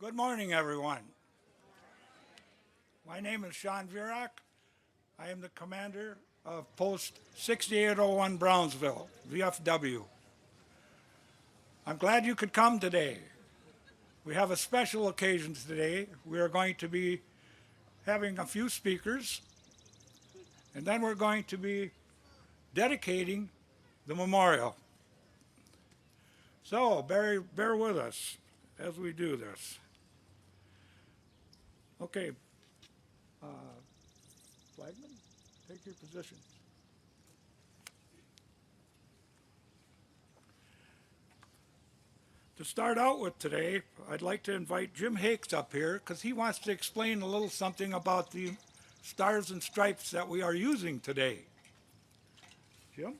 Good morning, everyone. My name is Sean Virak. I am the commander of Post 6801 Brownsville, VFW. I'm glad you could come today. We have a special occasion today. We are going to be having a few speakers, and then we're going to be dedicating the memorial. So bear with us as we do this. Okay, Flagman, take your position. To start out with today, I'd like to invite Jim Hakes up here because he wants to explain a little something about the stars and stripes that we are using today. Jim?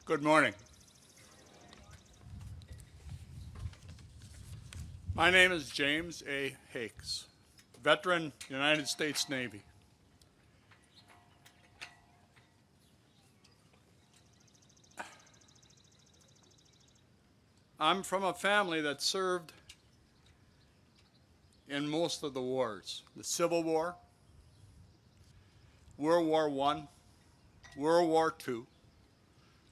Good morning. My name is James A. Hakes, veteran, United States Navy. I'm from a family that served in most of the wars. The Civil War, World War I, World War II,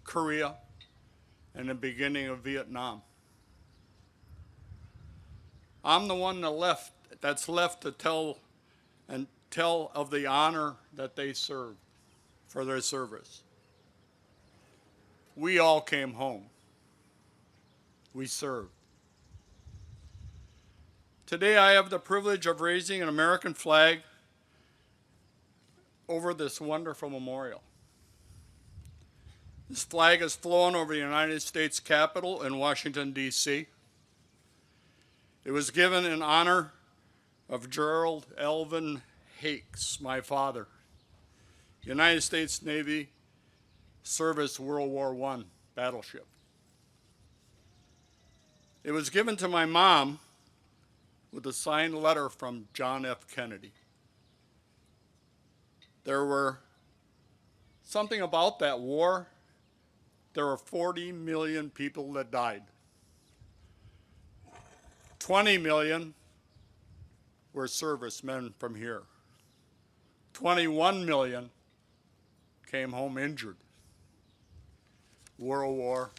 Korea, and the beginning of Vietnam. I'm the one that's left to tell of the honor that they served for their service. We all came home. We served. Today I have the privilege of raising an American flag over this wonderful memorial. This flag is flown over the United States Capitol in Washington, D.C. It was given in honor of Gerald Elvin Hakes, my father, United States Navy Service World War I battleship. It was given to my mom with a signed letter from John F. Kennedy. There were something about that war. There were 40 million people that died. 20 million were servicemen from here. 21 million came home injured. World War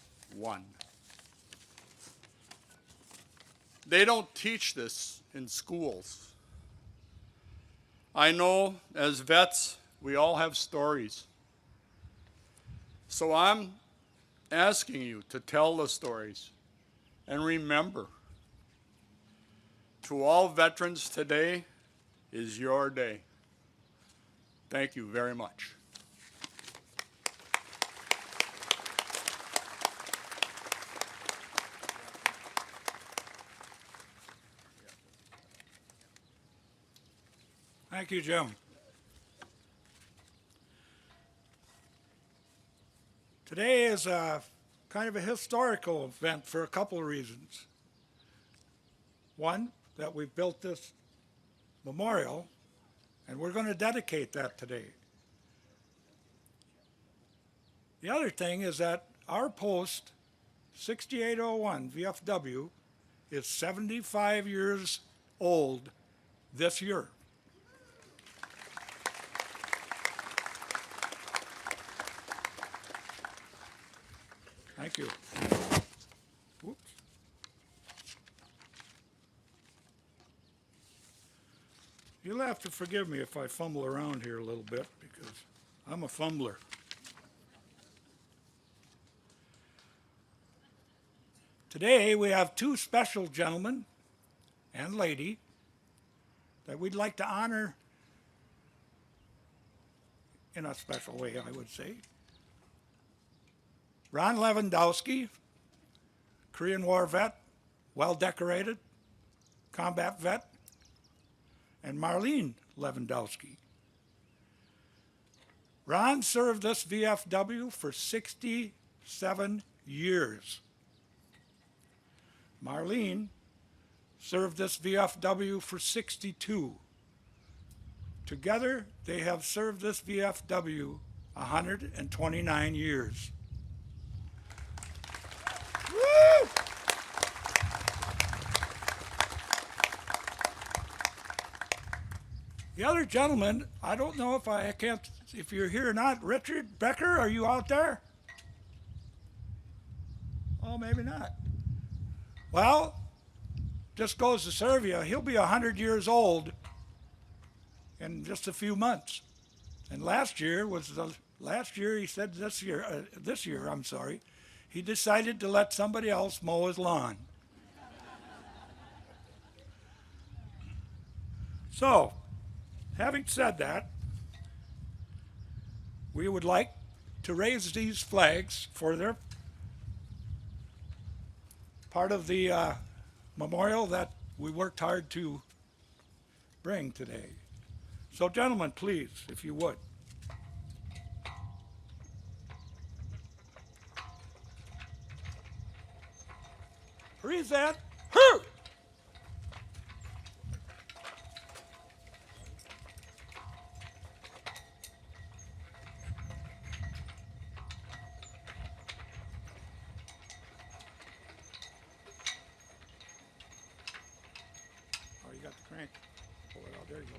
I. They don't teach this in schools. I know as vets, we all have stories. So I'm asking you to tell the stories and remember, to all veterans, today is your day. Thank you very much. Thank you, Jim. Today is a kind of a historical event for a couple of reasons. One, that we built this memorial, and we're going to dedicate that today. The other thing is that our post, 6801 VFW, is 75 years old this year. Thank you. Oops. You'll have to forgive me if I fumble around here a little bit because I'm a fumbler. Today we have two special gentlemen and lady that we'd like to honor in a special way, I would say. Ron Lewandowski, Korean War vet, well decorated, combat vet, and Marlene Lewandowski. Ron served this VFW for 67 years. Marlene served this VFW for 62. Together, they have served this VFW 129 years. The other gentleman, I don't know if I can't, if you're here or not. Richard Becker, are you out there? Oh, maybe not. Well, just goes to serve you. He'll be 100 years old in just a few months. And last year, he said this year, I'm sorry, he decided to let somebody else mow his lawn. So, having said that, we would like to raise these flags for their part of the memorial that we worked hard to bring today. So, gentlemen, please, if you would. Present. Her! Oh, you got the crank. Pull it out. There you go.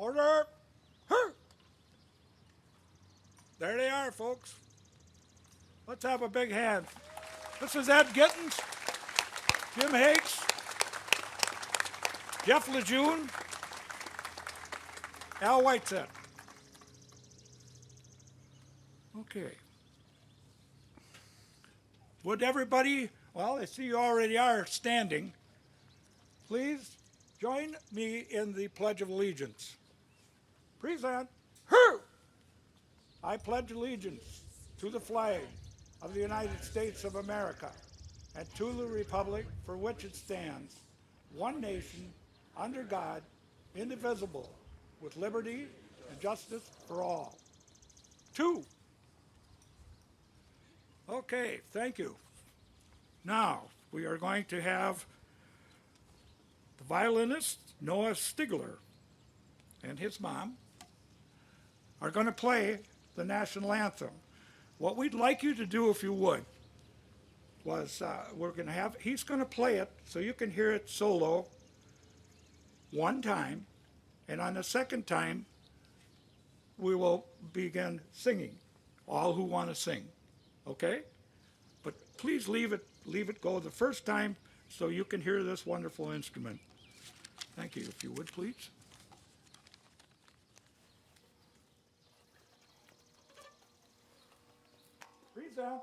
Order! Her! There they are, folks. Let's have a big hand. This is Ed Gittens, Jim Hakes, Jeff Lejeune, Al Whiteset. Okay. Would everybody, well, I see you already are standing, please join me in the Pledge of Allegiance. Present. Her! I pledge allegiance to the flag of the United States of America and to the republic for which it stands, one nation, under God, indivisible, with liberty and justice for all. Two. Okay, thank you. Now, we are going to have the violinist, Noah Stigler, and his mom are going to play the national anthem. What we'd like you to do, if you would, was he's going to play it so you can hear it solo one time, and on the second time, we will begin singing, all who want to sing, okay? But please leave it go the first time so you can hear this wonderful instrument. Thank you, if you would, please. Down.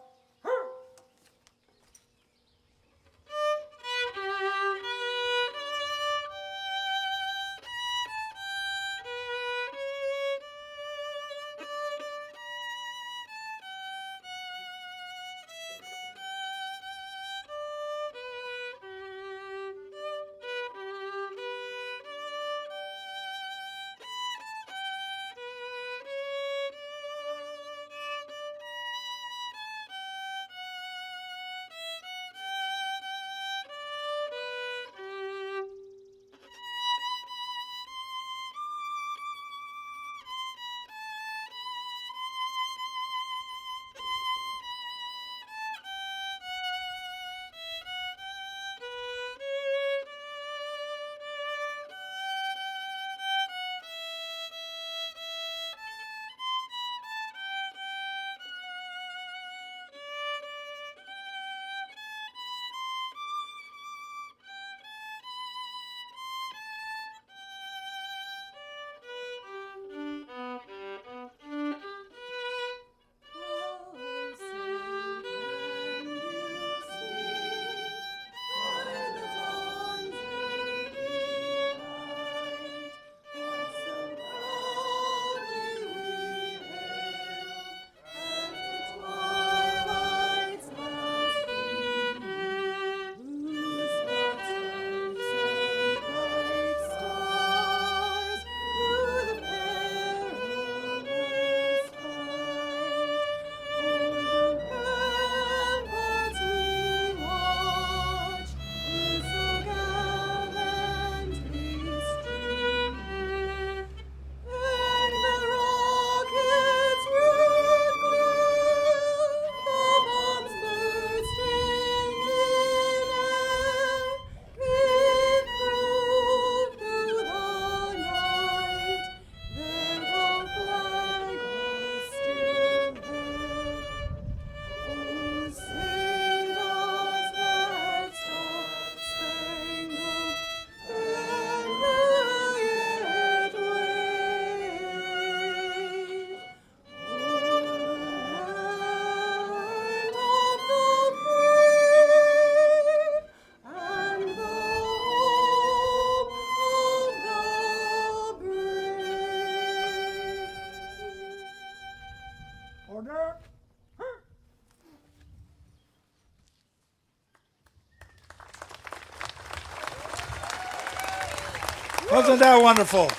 Wasn't that wonderful?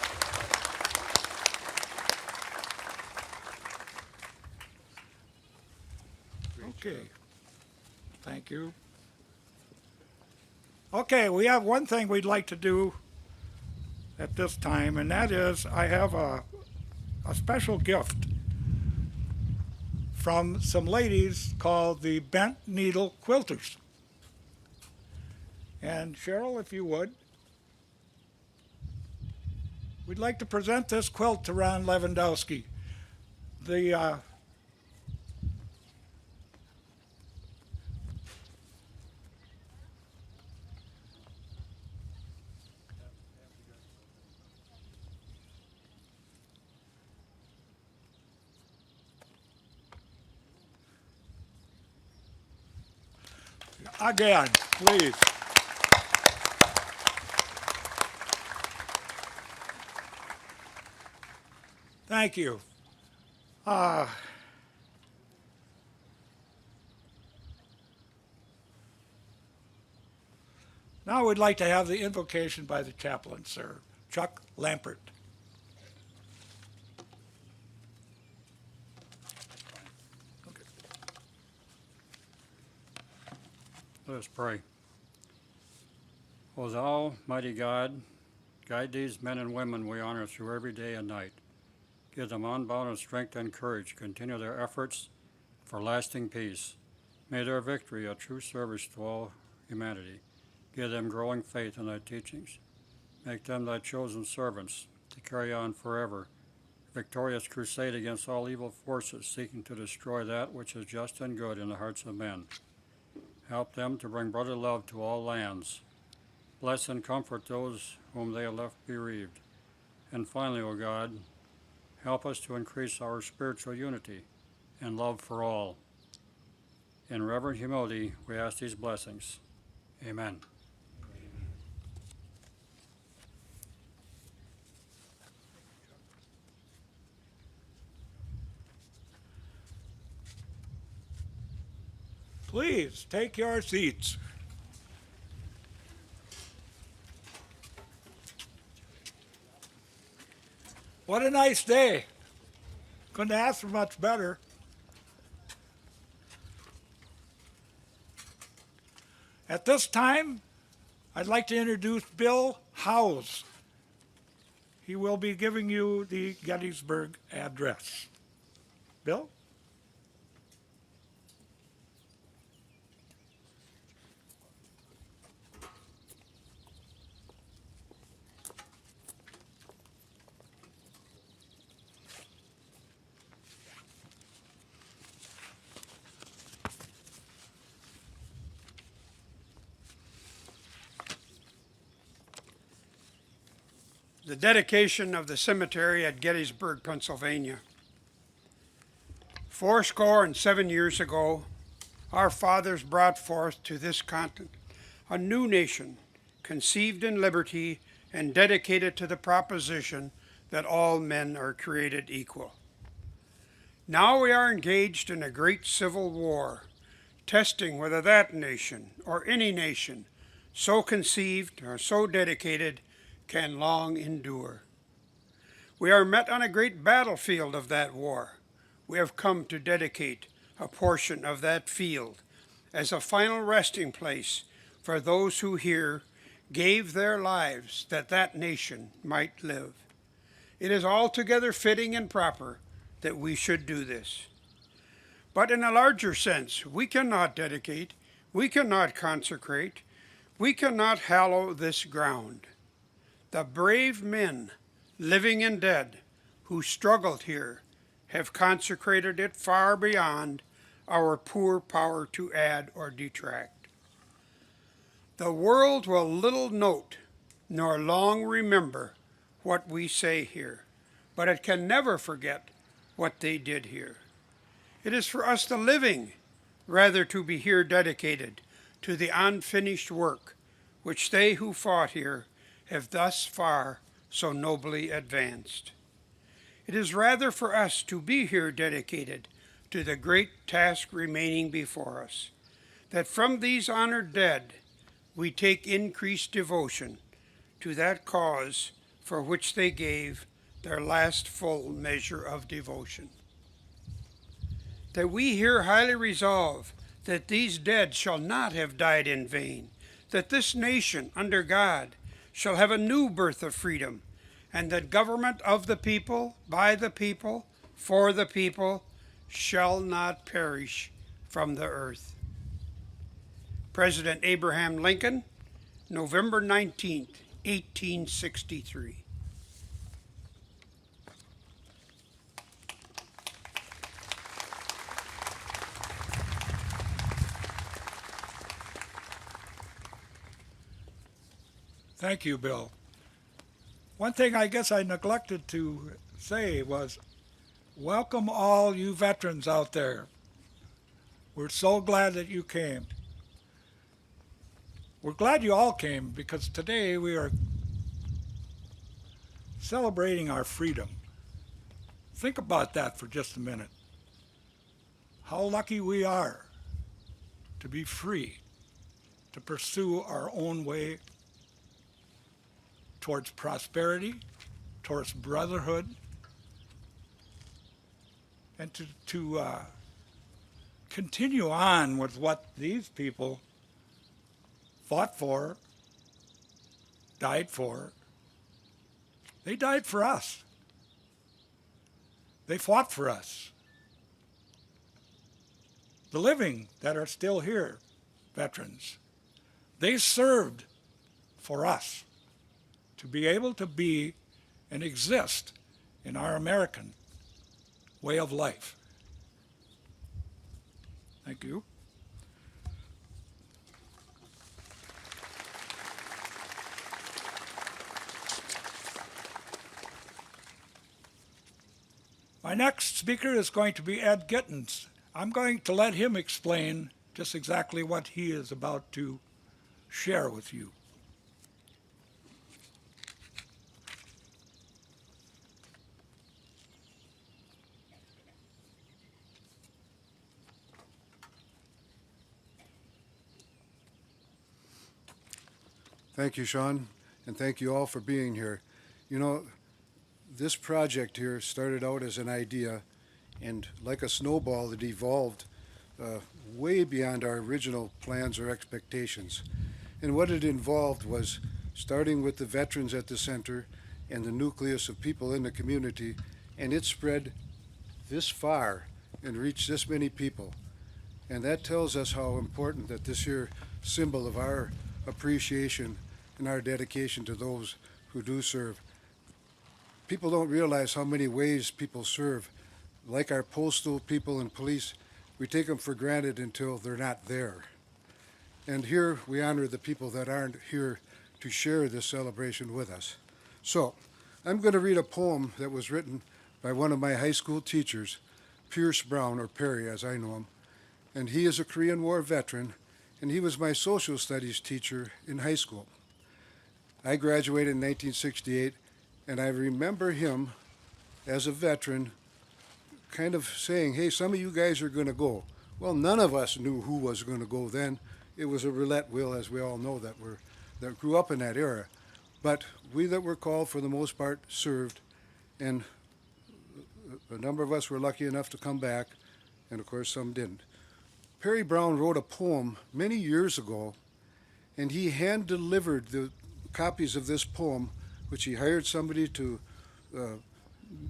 Okay. Thank you. Okay, we have one thing we'd like to do at this time, and that is I have a special gift from some ladies called the Bent Needle Quilters. And Cheryl, if you would, we'd like to present this quilt to Ron Lewandowski. The again, please. Thank you. Now we'd like to have the invocation by the chaplain, sir, Chuck Lampert. Okay. Let us pray. O thou, mighty God, guide these men and women we honor through every day and night. Give them unbounded strength and courage. Continue their efforts for lasting peace. May their victory a true service to all humanity. Give them growing faith in thy teachings. Make them thy chosen servants to carry on forever victorious crusade against all evil forces seeking to destroy that which is just and good in the hearts of men. Help them to bring brotherly love to all lands. Bless and comfort those whom they have left bereaved. And finally, O God, help us to increase our spiritual unity and love for all. In reverent humility, we ask these blessings. Amen. Please take your seats. What a nice day. Couldn't ask for much better. At this time, I'd like to introduce Bill Howes. He will be giving you the Gettysburg Address. Bill? The dedication of the cemetery at Gettysburg, Pennsylvania. 77 years ago, our fathers brought forth to this continent a new nation, conceived in liberty and dedicated to the proposition that all men are created equal. Now we are engaged in a great civil war, testing whether that nation or any nation so conceived or so dedicated can long endure. We are met on a great battlefield of that war. We have come to dedicate a portion of that field as a final resting place for those who here gave their lives that that nation might live. It is altogether fitting and proper that we should do this. But in a larger sense, we cannot dedicate, we cannot consecrate, we cannot hallow this ground. The brave men, living and dead, who struggled here have consecrated it far beyond our poor power to add or detract. The world will little note nor long remember what we say here, but it can never forget what they did here. It is for us the living rather to be here dedicated to the unfinished work which they who fought here have thus far so nobly advanced. It is rather for us to be here dedicated to the great task remaining before us, that from these honored dead we take increased devotion to that cause for which they gave their last full measure of devotion. That we here highly resolve that these dead shall not have died in vain, that this nation under God shall have a new birth of freedom, and that government of the people, by the people, for the people, shall not perish from the earth. President Abraham Lincoln, November 19th, 1863. Thank you, Bill. One thing I guess I neglected to say was, welcome all you veterans out there. We're so glad that you came. We're glad you all came because today we are celebrating our freedom. Think about that for just a minute. How lucky we are to be free, to pursue our own way towards prosperity, towards brotherhood, and to continue on with what these people fought for, died for. They died for us. They fought for us. The living that are still here, veterans, they served for us to be able to be and exist in our American way of life. Thank you. My next speaker is going to be Ed Gittens. I'm going to let him explain just exactly what he is about to share with you. Thank you, Sean, and thank you all for being here. You know, this project here started out as an idea, and like a snowball, it evolved way beyond our original plans or expectations. And what it involved was starting with the veterans at the center and the nucleus of people in the community, and it spread this far and reached this many people. And that tells us how important that this here symbol of our appreciation and our dedication to those who do serve. People don't realize how many ways people serve. Like our postal people and police, we take them for granted until they're not there. And here we honor the people that aren't here to share this celebration with us. So, I'm going to read a poem that was written by one of my high school teachers, Pierce Brown, or Perry as I know him. And he is a Korean War veteran, and he was my social studies teacher in high school. I graduated in 1968, and I remember him as a veteran kind of saying, hey, some of you guys are going to go. Well, none of us knew who was going to go then. It was a roulette wheel, as we all know, that grew up in that era. But we that were called, for the most part, served, and a number of us were lucky enough to come back, and of course some didn't. Perry Brown wrote a poem many years ago, and he hand-delivered the copies of this poem, which he hired somebody to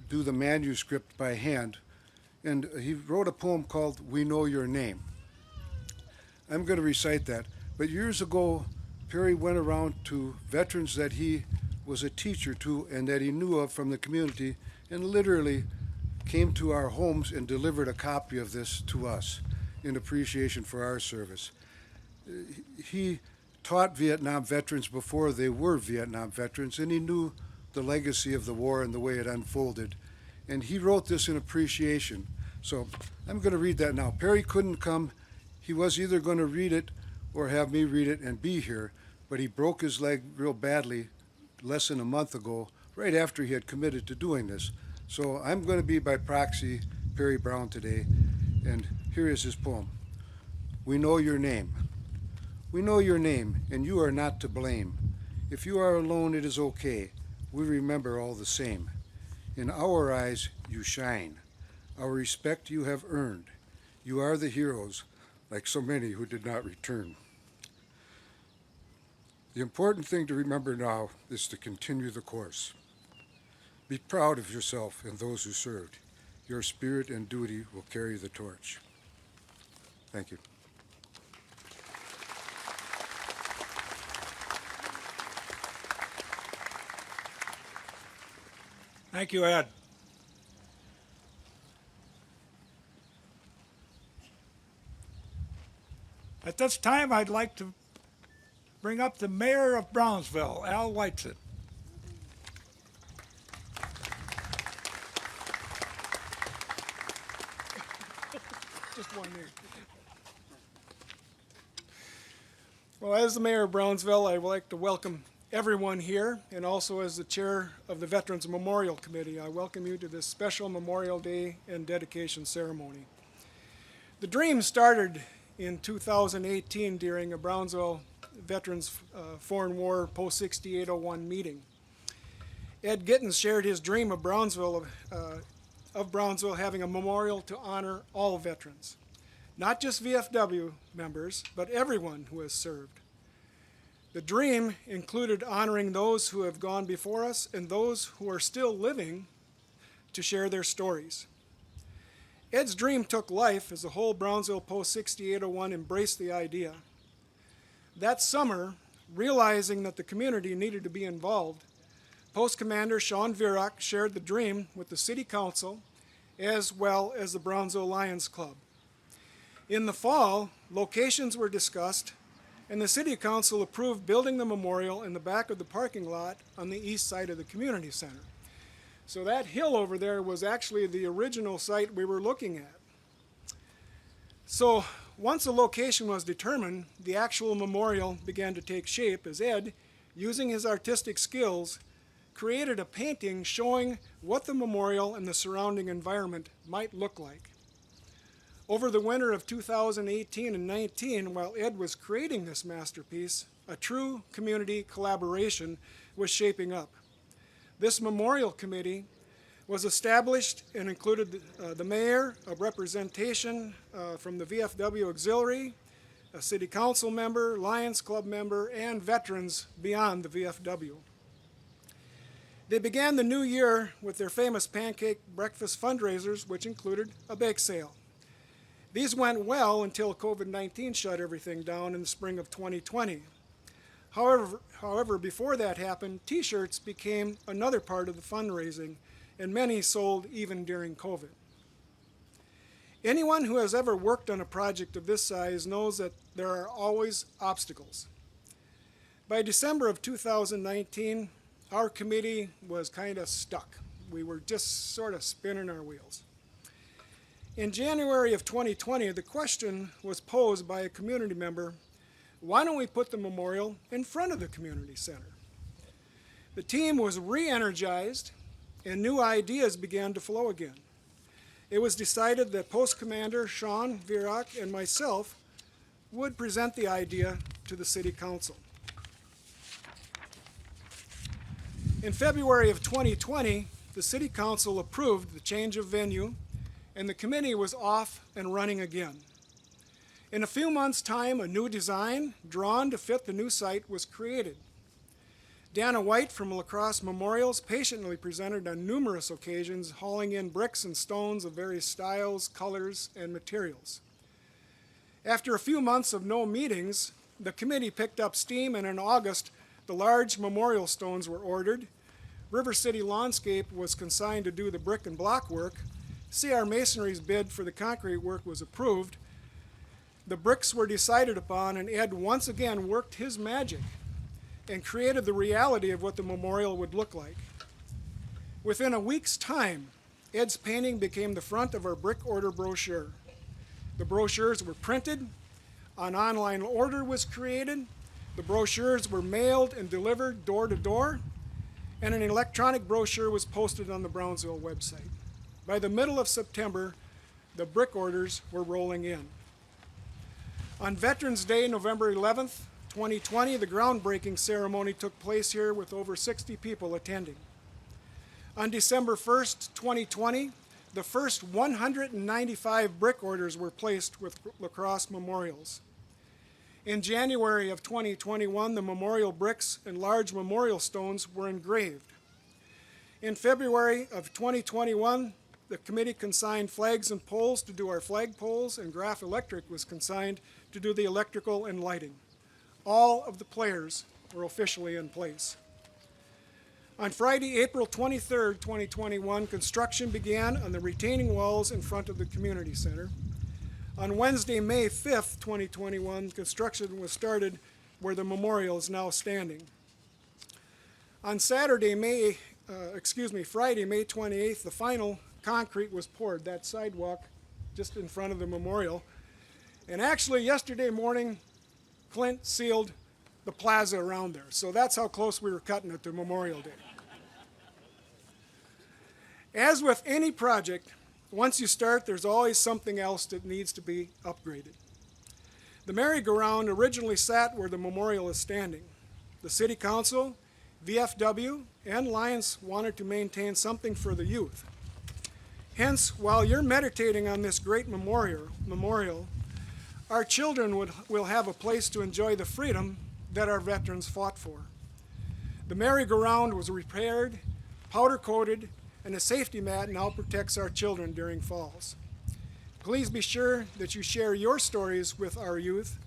do the manuscript by hand. And he wrote a poem called We Know Your Name. I'm going to recite that. But years ago, Perry went around to veterans that he was a teacher to and that he knew of from the community, and literally came to our homes and delivered a copy of this to us in appreciation for our service. He taught Vietnam veterans before they were Vietnam veterans, and he knew the legacy of the war and the way it unfolded. And he wrote this in appreciation. So I'm going to read that now. Perry couldn't come. He was either going to read it or have me read it and be here, but he broke his leg real badly less than a month ago, right after he had committed to doing this. So I'm going to be by proxy Perry Brown today, and here is his poem. We know your name. We know your name, and you are not to blame. If you are alone, it is okay. we remember all the same. In our eyes, you shine. Our respect you have earned. You are the heroes, like so many who did not return. The important thing to remember now is to continue the course. Be proud of yourself and those who served. Your spirit and duty will carry the torch. Thank you. Thank you, Ed. At this time, I'd like to bring up the mayor of Brownsville, Al Whitesett. Just one minute. Well, as the mayor of Brownsville, I would like to welcome everyone here, and also as the chair of the Veterans Memorial Committee, I welcome you to this special Memorial Day and dedication ceremony. The dream started in 2018 during a Brownsville Veterans Foreign War Post-6801 meeting. Ed Gittens shared his dream of Brownsville having a memorial to honor all veterans, not just VFW members, but everyone who has served. The dream included honoring those who have gone before us and those who are still living to share their stories. Ed's dream took life as the whole Brownsville Post-6801 embraced the idea. That summer, realizing that the community needed to be involved, Post Commander Sean Virak shared the dream with the City Council as well as the Brownsville Lions Club. In the fall, locations were discussed, and the City Council approved building the memorial in the back of the parking lot on the east side of the community center. So that hill over there was actually the original site we were looking at. So once a location was determined, the actual memorial began to take shape as Ed, using his artistic skills, created a painting showing what the memorial and the surrounding environment might look like. Over the winter of 2018 and 19, while Ed was creating this masterpiece, a true community collaboration was shaping up. This memorial committee was established and included the mayor, a representation from the VFW Auxiliary, a city council member, Lions Club member, and veterans beyond the VFW. They began the new year with their famous pancake breakfast fundraisers, which included a bake sale. These went well until COVID-19 shut everything down in the spring of 2020. However, before that happened, T-shirts became another part of the fundraising, and many sold even during COVID. Anyone who has ever worked on a project of this size knows that there are always obstacles. By December of 2019, our committee was kind of stuck. We were just sort of spinning our wheels. In January of 2020, the question was posed by a community member, why don't we put the memorial in front of the community center? The team was re-energized and new ideas began to flow again. It was decided that Post Commander Sean Virak and myself would present the idea to the City Council. In February of 2020, the City Council approved the change of venue, and the committee was off and running again. In a few months' time, a new design drawn to fit the new site was created. Dana White from La Crosse Memorials patiently presented on numerous occasions, hauling in bricks and stones of various styles, colors, and materials. After a few months of no meetings, the committee picked up steam, and in August, the large memorial stones were ordered. River City Lawnscape was consigned to do the brick and block work. CR Masonry's bid for the concrete work was approved. The bricks were decided upon, and Ed once again worked his magic and created the reality of what the memorial would look like. Within a week's time, Ed's painting became the front of our brick order brochure. The brochures were printed, an online order was created, the brochures were mailed and delivered door to door, and an electronic brochure was posted on the Brownsville website. By the middle of September, the brick orders were rolling in. On Veterans Day, November 11th, 2020, the groundbreaking ceremony took place here with over 60 people attending. On December 1st, 2020, the first 195 brick orders were placed with lacrosse memorials. In January of 2021, the memorial bricks and large memorial stones were engraved. In February of 2021, the committee consigned flags and poles to do our flag poles, and Graph Electric was consigned to do the electrical and lighting. All of the players were officially in place. On Friday, April 23rd, 2021, construction began on the retaining walls in front of the community center. On Wednesday, May 5th, 2021, construction was started where the memorial is now standing. On Friday, May 28th, the final concrete was poured, that sidewalk just in front of the memorial. And actually, yesterday morning, Clint sealed the plaza around there. So that's how close we were cutting it to Memorial Day. As with any project, once you start, there's always something else that needs to be upgraded. The merry-go-round originally sat where the memorial is standing. The City Council, VFW, and Lions wanted to maintain something for the youth. Hence, while you're meditating on this great memorial, our children will have a place to enjoy the freedom that our veterans fought for. The merry-go-round was repaired, powder-coated, and a safety mat now protects our children during falls. Please be sure that you share your stories with our youth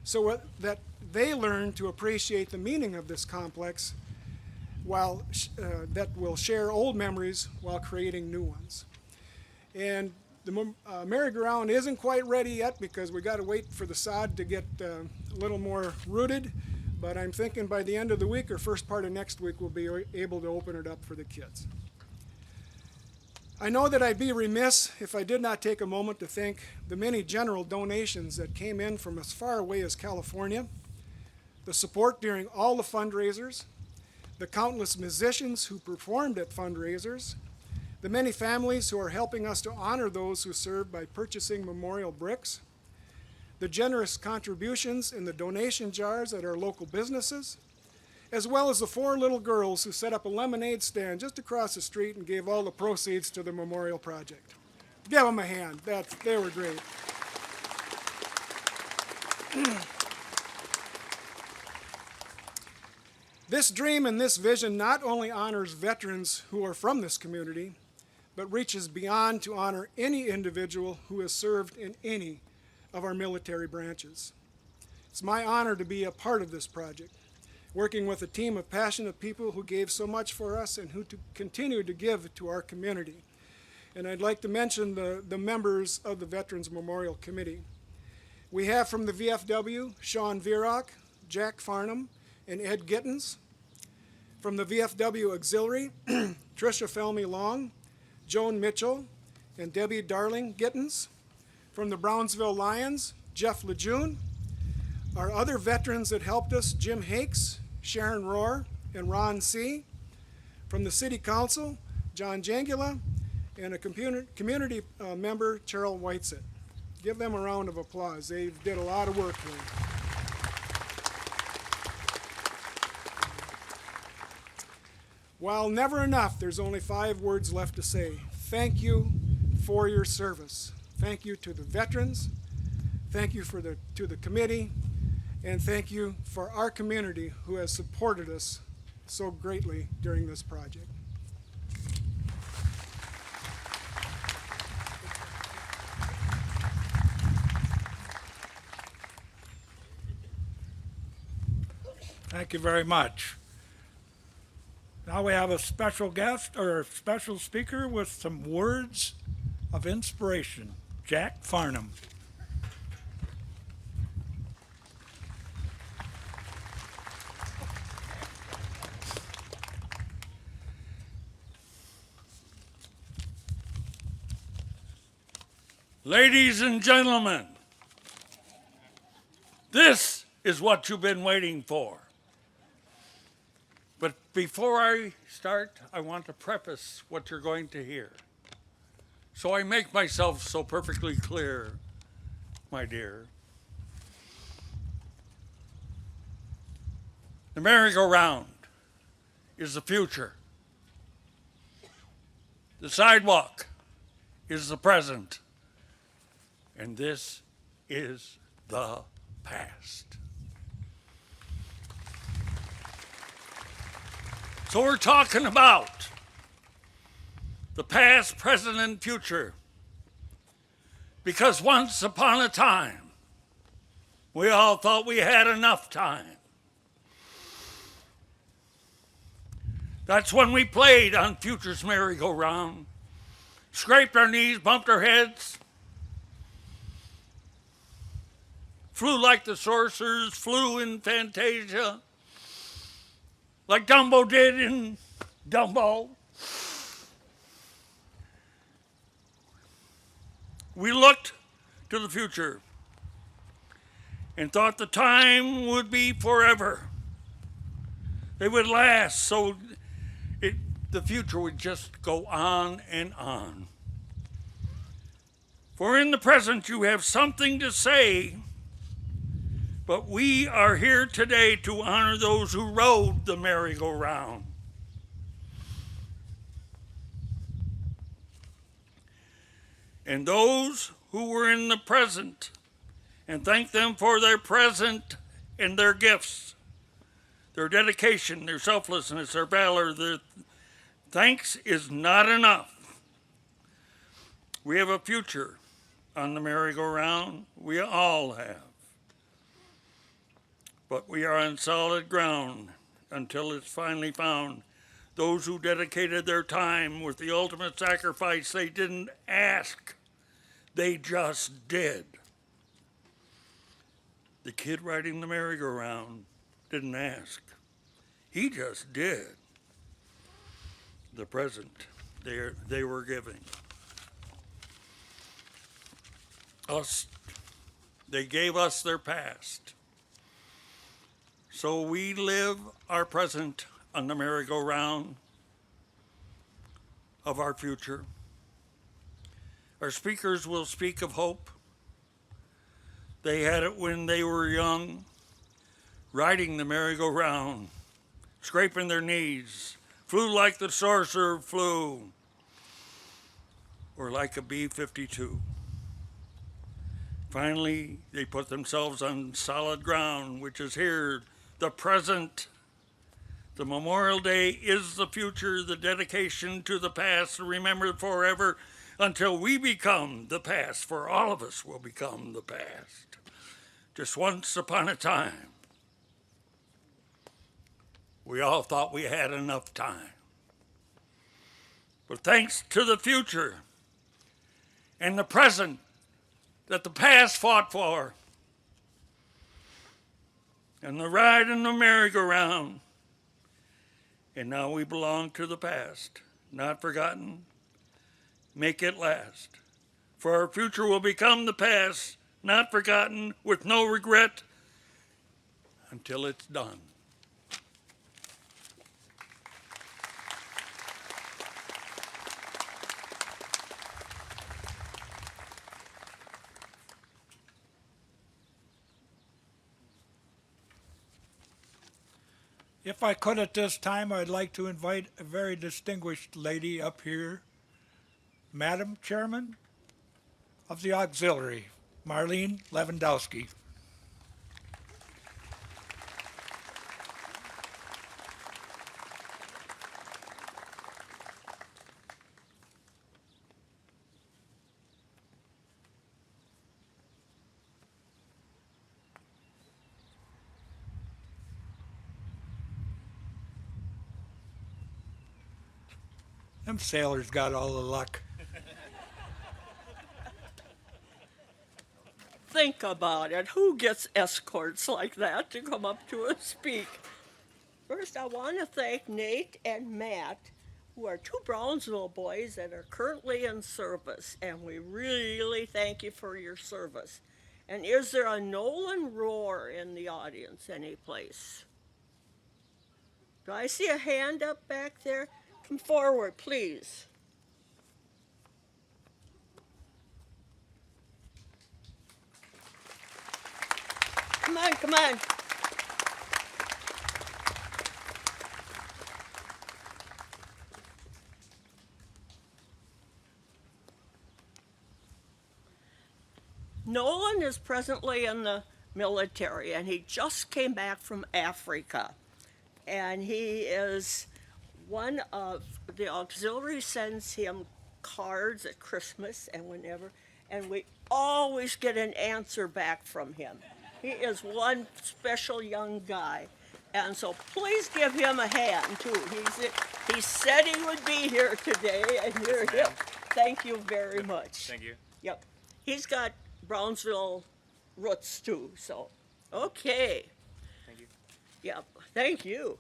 so that they learn to appreciate the meaning of this complex that will share old memories while creating new ones. And the merry-go-round isn't quite ready yet because we got to wait for the sod to get a little more rooted, but I'm thinking by the end of the week or first part of next week we'll be able to open it up for the kids. I know that I'd be remiss if I did not take a moment to thank the many general donations that came in from as far away as California, the support during all the fundraisers, the countless musicians who performed at fundraisers, the many families who are helping us to honor those who served by purchasing memorial bricks, the generous contributions in the donation jars at our local businesses, as well as the 4 little girls who set up a lemonade stand just across the street and gave all the proceeds to the memorial project. Give them a hand. They were great. This dream and this vision not only honors veterans who are from this community, but reaches beyond to honor any individual who has served in any of our military branches. It's my honor to be a part of this project, working with a team of passionate people who gave so much for us and who continue to give to our community. And I'd like to mention the members of the Veterans Memorial Committee. We have from the VFW, Sean Vierock, Jack Farnham, and Ed Gittens. From the VFW Auxiliary, Tricia Felmy Long, Joan Mitchell, and Debbie Darling Gittens. From the Brownsville Lions, Jeff Lejeune. Our other veterans that helped us, Jim Hakes, Sharon Rohr, and Ron C. From the City Council, John Jangula, and a community member, Cheryl Whitesett. Give them a round of applause. They did a lot of work here. While never enough, there's only 5 words left to say. Thank you for your service. Thank you to the veterans. Thank you to the committee. And thank you for our community who has supported us so greatly during this project. Thank you very much. Now we have a special guest or a special speaker with some words of inspiration, Jack Farnham. Ladies and gentlemen, this is what you've been waiting for. But before I start, I want to preface what you're going to hear. So I make myself so perfectly clear, my dear. The merry-go-round is the future. The sidewalk is the present. And this is the past. So we're talking about the past, present, and future. Because once upon a time, we all thought we had enough time. That's when we played on Future's merry-go-round, scraped our knees, bumped our heads, flew like the sorcerers, flew in Fantasia, like Dumbo did in Dumbo. We looked to the future and thought the time would be forever. They would last, so the future would just go on and on. For in the present you have something to say, but we are here today to honor those who rode the merry-go-round. And those who were in the present, and thank them for their present and their gifts, their dedication, their selflessness, their valor. Their thanks is not enough. We have a future on the merry-go-round. We all have. But we are on solid ground until it's finally found. Those who dedicated their time with the ultimate sacrifice, they didn't ask. They just did. The kid riding the merry-go-round didn't ask. He just did. The present they were giving. They gave us their past. So we live our present on the merry-go-round of our future. Our speakers will speak of hope. They had it when they were young, riding the merry-go-round, scraping their knees, flew like the sorcerer flew, or like a B-52. Finally, they put themselves on solid ground, which is here, the present. The Memorial Day is the future, the dedication to the past, remembered forever until we become the past, for all of us will become the past. Just once upon a time, we all thought we had enough time. But thanks to the future and the present that the past fought for, and the ride in the merry-go-round, and now we belong to the past, not forgotten. Make it last. For our future will become the past, not forgotten, with no regret, until it's done. If I could at this time, I'd like to invite a very distinguished lady up here, Madam Chairman of the Auxiliary, Marlene Lewandowski. Them sailors got all the luck. Think about it. Who gets escorts like that to come up to us speak? First, I want to thank Nate and Matt, who are two Brownsville boys that are currently in service, and we really thank you for your service. And is there a Nolan roar in the audience anyplace? Do I see a hand up back there? Come forward, please. Come on, come on. Nolan is presently in the military, and he just came back from Africa. And he is one of the auxiliary sends him cards at Christmas and whenever, and we always get an answer back from him. He is one special young guy. And so please give him a hand too. He said he would be here today, and you're here. Thank you very much. Thank you. Yep. He's got Brownsville roots too, so okay. Thank you. Yep. Thank you.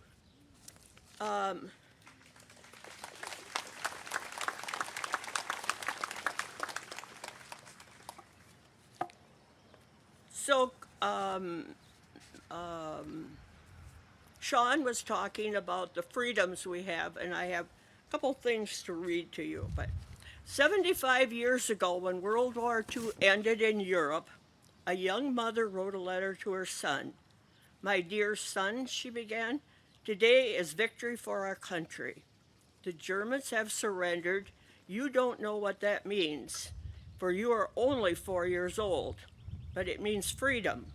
So, Sean was talking about the freedoms we have, and I have a couple things to read to you. But 75 years ago, when World War II ended in Europe, a young mother wrote a letter to her son. "My dear son," she began, "today is victory for our country. The Germans have surrendered. You don't know what that means, for you are only 4 years old. But it means freedom.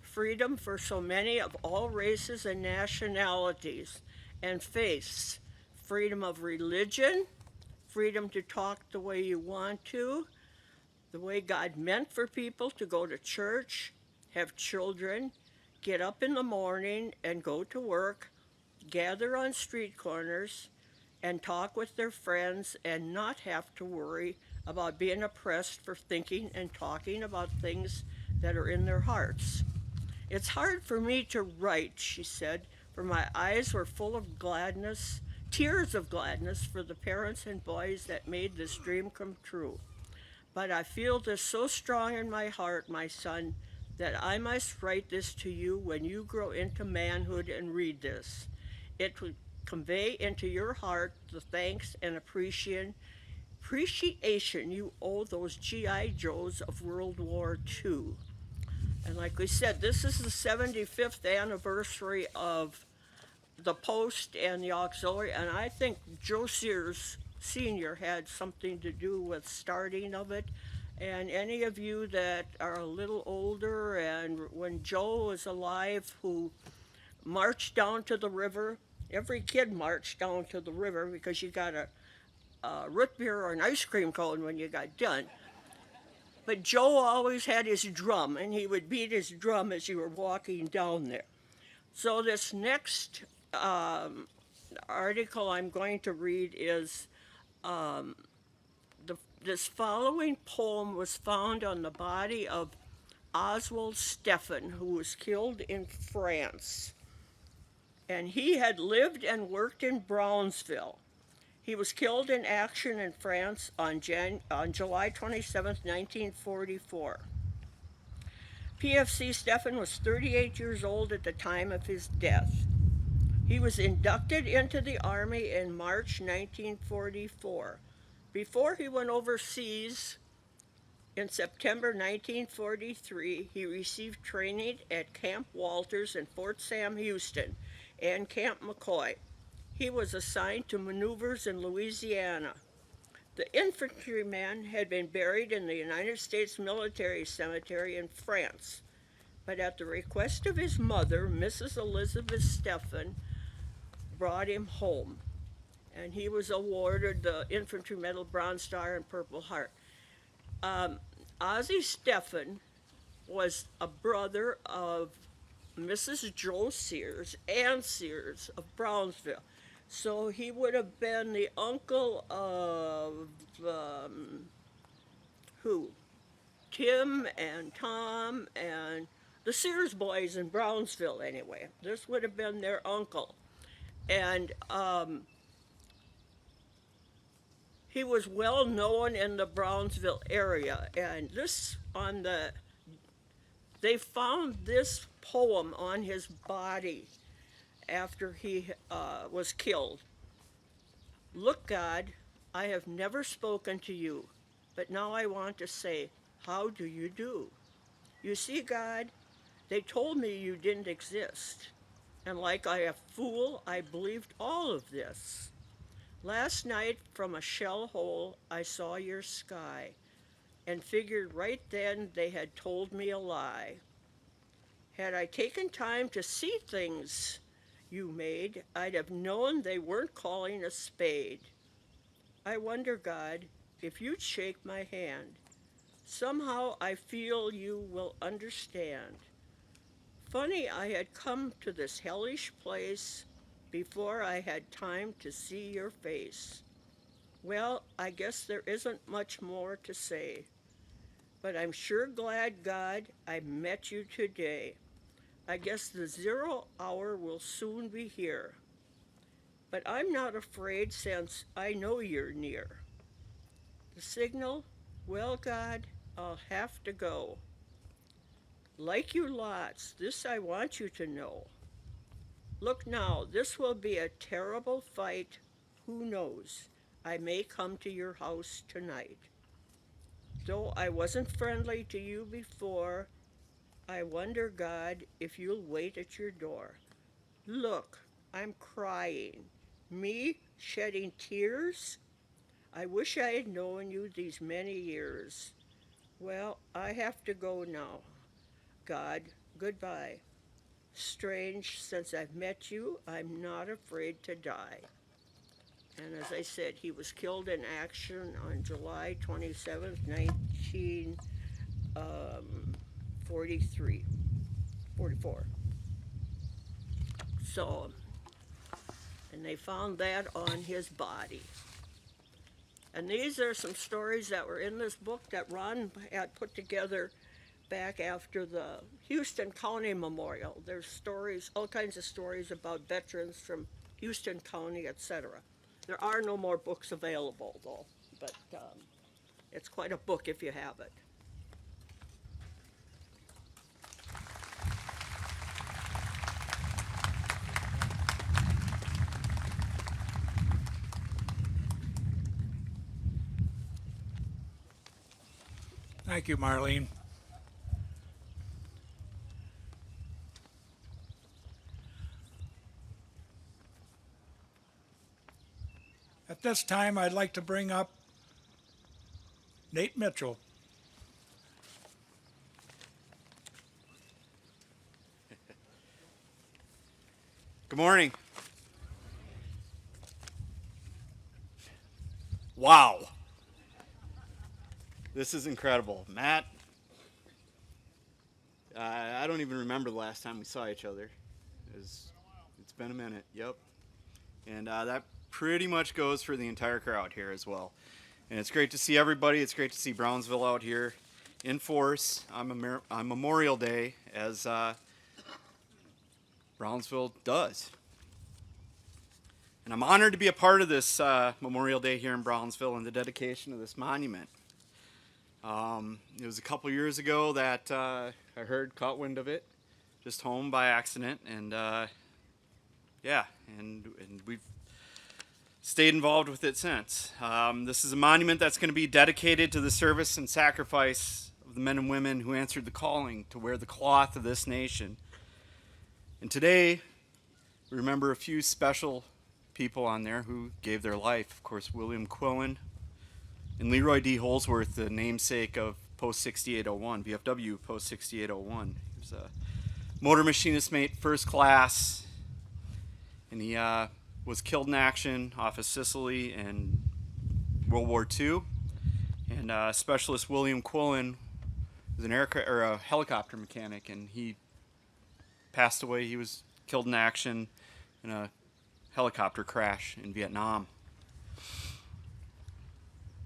Freedom for so many of all races and nationalities and faiths. Freedom of religion, freedom to talk the way you want to, the way God meant for people to go to church, have children, get up in the morning and go to work, gather on street corners, and talk with their friends and not have to worry about being oppressed for thinking and talking about things that are in their hearts. It's hard for me to write," she said, "for my eyes were full of gladness, tears of gladness for the parents and boys that made this dream come true. But I feel this so strong in my heart, my son, that I must write this to you when you grow into manhood and read this. It would convey into your heart the thanks and appreciation you owe those GI Joes of World War II." And like we said, this is the 75th anniversary of the Post and the Auxiliary, and I think Joe Sears Sr. had something to do with starting of it. And any of you that are a little older and when Joe was alive, who marched down to the river, every kid marched down to the river because you got a root beer or an ice cream cone when you got done. But Joe always had his drum, and he would beat his drum as you were walking down there. So this next article I'm going to read is this following poem was found on the body of Oswald Stephen, who was killed in France. And he had lived and worked in Brownsville. He was killed in action in France on July 27, 1944. PFC Stephen was 38 years old at the time of his death. He was inducted into the Army in March 1944. Before he went overseas in September 1943, he received training at Camp Walters in Fort Sam Houston and Camp McCoy. He was assigned to maneuvers in Louisiana. The infantryman had been buried in the United States Military Cemetery in France, but at the request of his mother, Mrs. Elizabeth Stephen, brought him home, and he was awarded the Infantry Medal, Bronze Star, and Purple Heart. Ozzie Stephen was a brother of Mrs. Joe Sears, Ann Sears of Brownsville. So he would have been the uncle of, who? Tim and Tom and the Sears boys in Brownsville anyway. This would have been their uncle. And he was well known in the Brownsville area. And they found this poem on his body after he was killed. "Look, God, I have never spoken to you, but now I want to say, how do you do? You see, God, they told me you didn't exist, and like a fool, I believed all of this. Last night, from a shell hole, I saw your sky. and figured right then they had told me a lie. Had I taken time to see things you made, I'd have known they weren't calling a spade. I wonder, God, if you'd shake my hand. Somehow I feel you will understand. Funny I had come to this hellish place before I had time to see your face. Well, I guess there isn't much more to say, but I'm sure glad, God, I met you today. I guess the 0 hour will soon be here, but I'm not afraid since I know you're near. The signal, well, God, I'll have to go. Like you lots, this I want you to know. Look now, this will be a terrible fight. Who knows? I may come to your house tonight. Though I wasn't friendly to you before, I wonder, God, if you'll wait at your door. Look, I'm crying. Me shedding tears? I wish I had known you these many years. Well, I have to go now. God, goodbye. Strange, since I've met you, I'm not afraid to die. And as I said, he was killed in action on July 27th, 44. So, and they found that on his body. And these are some stories that were in this book that Ron had put together back after the Houston County Memorial. There's stories, all kinds of stories about veterans from Houston County, etc. There are no more books available, though, but it's quite a book if you have it. Thank you, Marlene. At this time, I'd like to bring up Nate Mitchell. Good morning. Wow. This is incredible. Matt, I don't even remember the last time we saw each other. It's been a minute, yep. And that pretty much goes for the entire crowd here as well. And it's great to see everybody. It's great to see Brownsville out here in force on Memorial Day, as Brownsville does. And I'm honored to be a part of this Memorial Day here in Brownsville and the dedication of this monument. It was a couple years ago that I caught wind of it, just home by accident, and yeah, and we've stayed involved with it since. This is a monument that's going to be dedicated to the service and sacrifice of the men and women who answered the calling to wear the cloth of this nation. And today, we remember a few special people on there who gave their life. Of course, William Quillen and Leroy D. Holsworth, the namesake of Post 6801, VFW Post 6801. He was a motor machinist mate, first class, and he was killed in action off of Sicily in World War II. And Specialist William Quillen was an a helicopter mechanic, and he passed away. He was killed in action in a helicopter crash in Vietnam.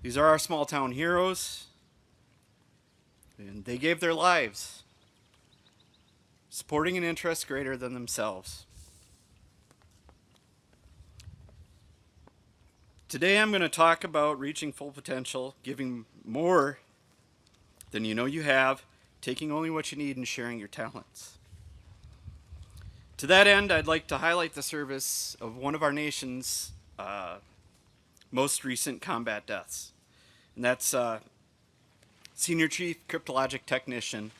These are our small town heroes, and they gave their lives, supporting an interest greater than themselves. Today I'm going to talk about reaching full potential, giving more than you know you have, taking only what you need, and sharing your talents. To that end, I'd like to highlight the service of one of our nation's most recent combat deaths. And that's Senior Chief Cryptologic Technician,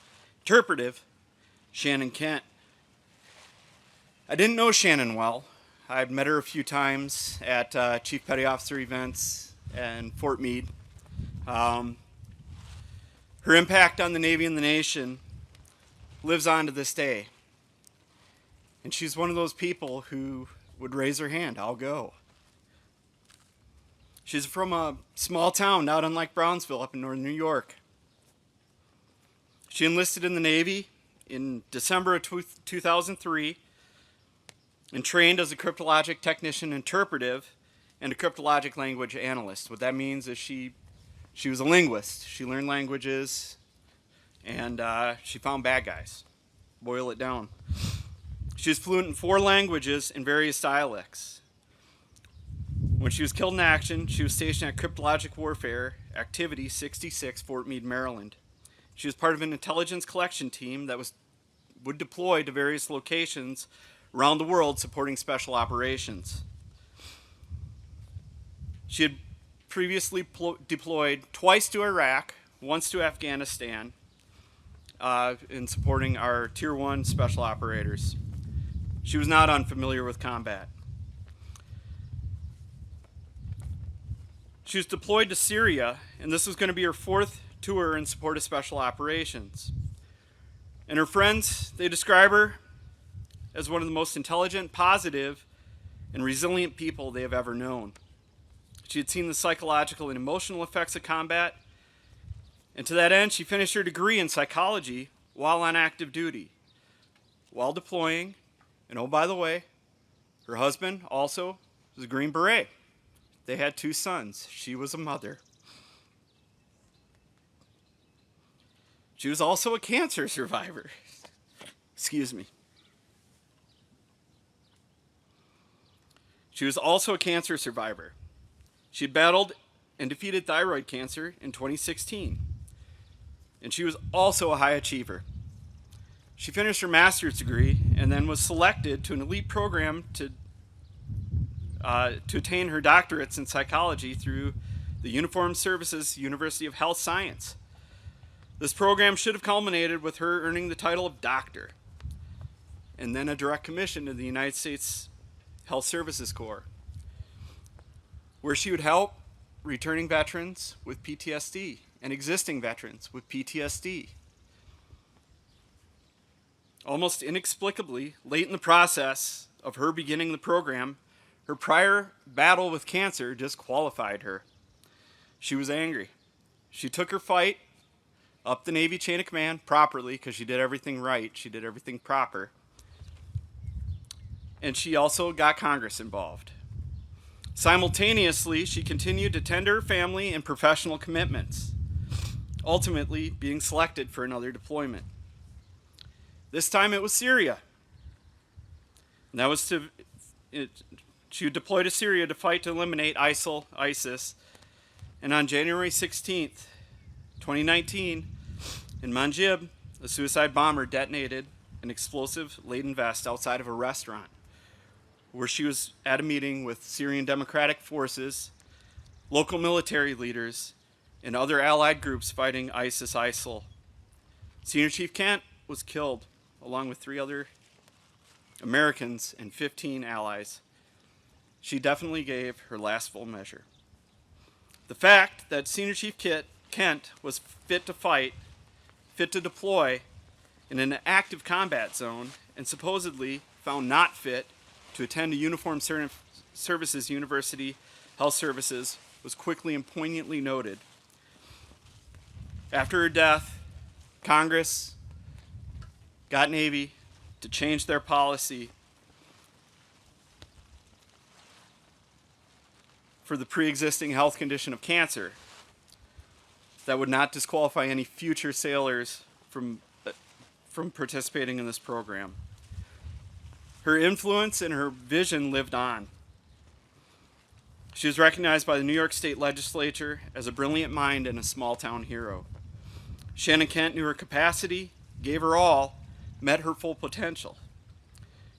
Interpretive, Shannon Kent. I didn't know Shannon well. I'd met her a few times at Chief Petty Officer events in Fort Meade. Her impact on the Navy and the nation lives on to this day. And she's one of those people who would raise her hand, I'll go. She's from a small town, not unlike Brownsville, up in northern New York. She enlisted in the Navy in December of 2003 and trained as a cryptologic technician interpretive and a cryptologic language analyst. What that means is she was a linguist. She learned languages and she found bad guys. Boil it down. She was fluent in 4 languages and various dialects. When she was killed in action, she was stationed at Cryptologic Warfare Activity 66, Fort Meade, Maryland. She was part of an intelligence collection team that would deploy to various locations around the world supporting special operations. She had previously deployed twice to Iraq, once to Afghanistan, in supporting our Tier 1 special operators. She was not unfamiliar with combat. She was deployed to Syria, and this was going to be her 4th tour in support of special operations. And her friends, they describe her as one of the most intelligent, positive, and resilient people they have ever known. She had seen the psychological and emotional effects of combat, and to that end, she finished her degree in psychology while on active duty, while deploying. And oh, by the way, her husband also was a Green Beret. They had 2 sons. She was a mother. She was also a cancer survivor. Excuse me. She was also a cancer survivor. She battled and defeated thyroid cancer in 2016. And she was also a high achiever. She finished her master's degree and then was selected to an elite program to attain her doctorates in psychology through the Uniformed Services University of Health Science. This program should have culminated with her earning the title of doctor and then a direct commission to the United States Health Services Corps, where she would help returning veterans with PTSD and existing veterans with PTSD. Almost inexplicably, late in the process of her beginning the program, her prior battle with cancer disqualified her. She was angry. She took her fight up the Navy chain of command properly because she did everything right. She did everything proper. And she also got Congress involved. Simultaneously, she continued to tend to her family and professional commitments, ultimately being selected for another deployment. This time it was Syria. And that was she deployed to Syria to fight to eliminate ISIS. And on January 16th, 2019, in Manjib, a suicide bomber detonated an explosive-laden vest outside of a restaurant where she was at a meeting with Syrian Democratic Forces, local military leaders, and other allied groups fighting ISIL. Senior Chief Kent was killed, along with 3 other Americans and 15 allies. She definitely gave her last full measure. The fact that Senior Chief Kent was fit to fight, fit to deploy in an active combat zone, and supposedly found not fit to attend a Uniformed Services University Health Services was quickly and poignantly noted. After her death, Congress got Navy to change their policy for the pre-existing health condition of cancer that would not disqualify any future sailors from participating in this program. Her influence and her vision lived on. She was recognized by the New York State Legislature as a brilliant mind and a small-town hero. Shannon Kent knew her capacity, gave her all, met her full potential.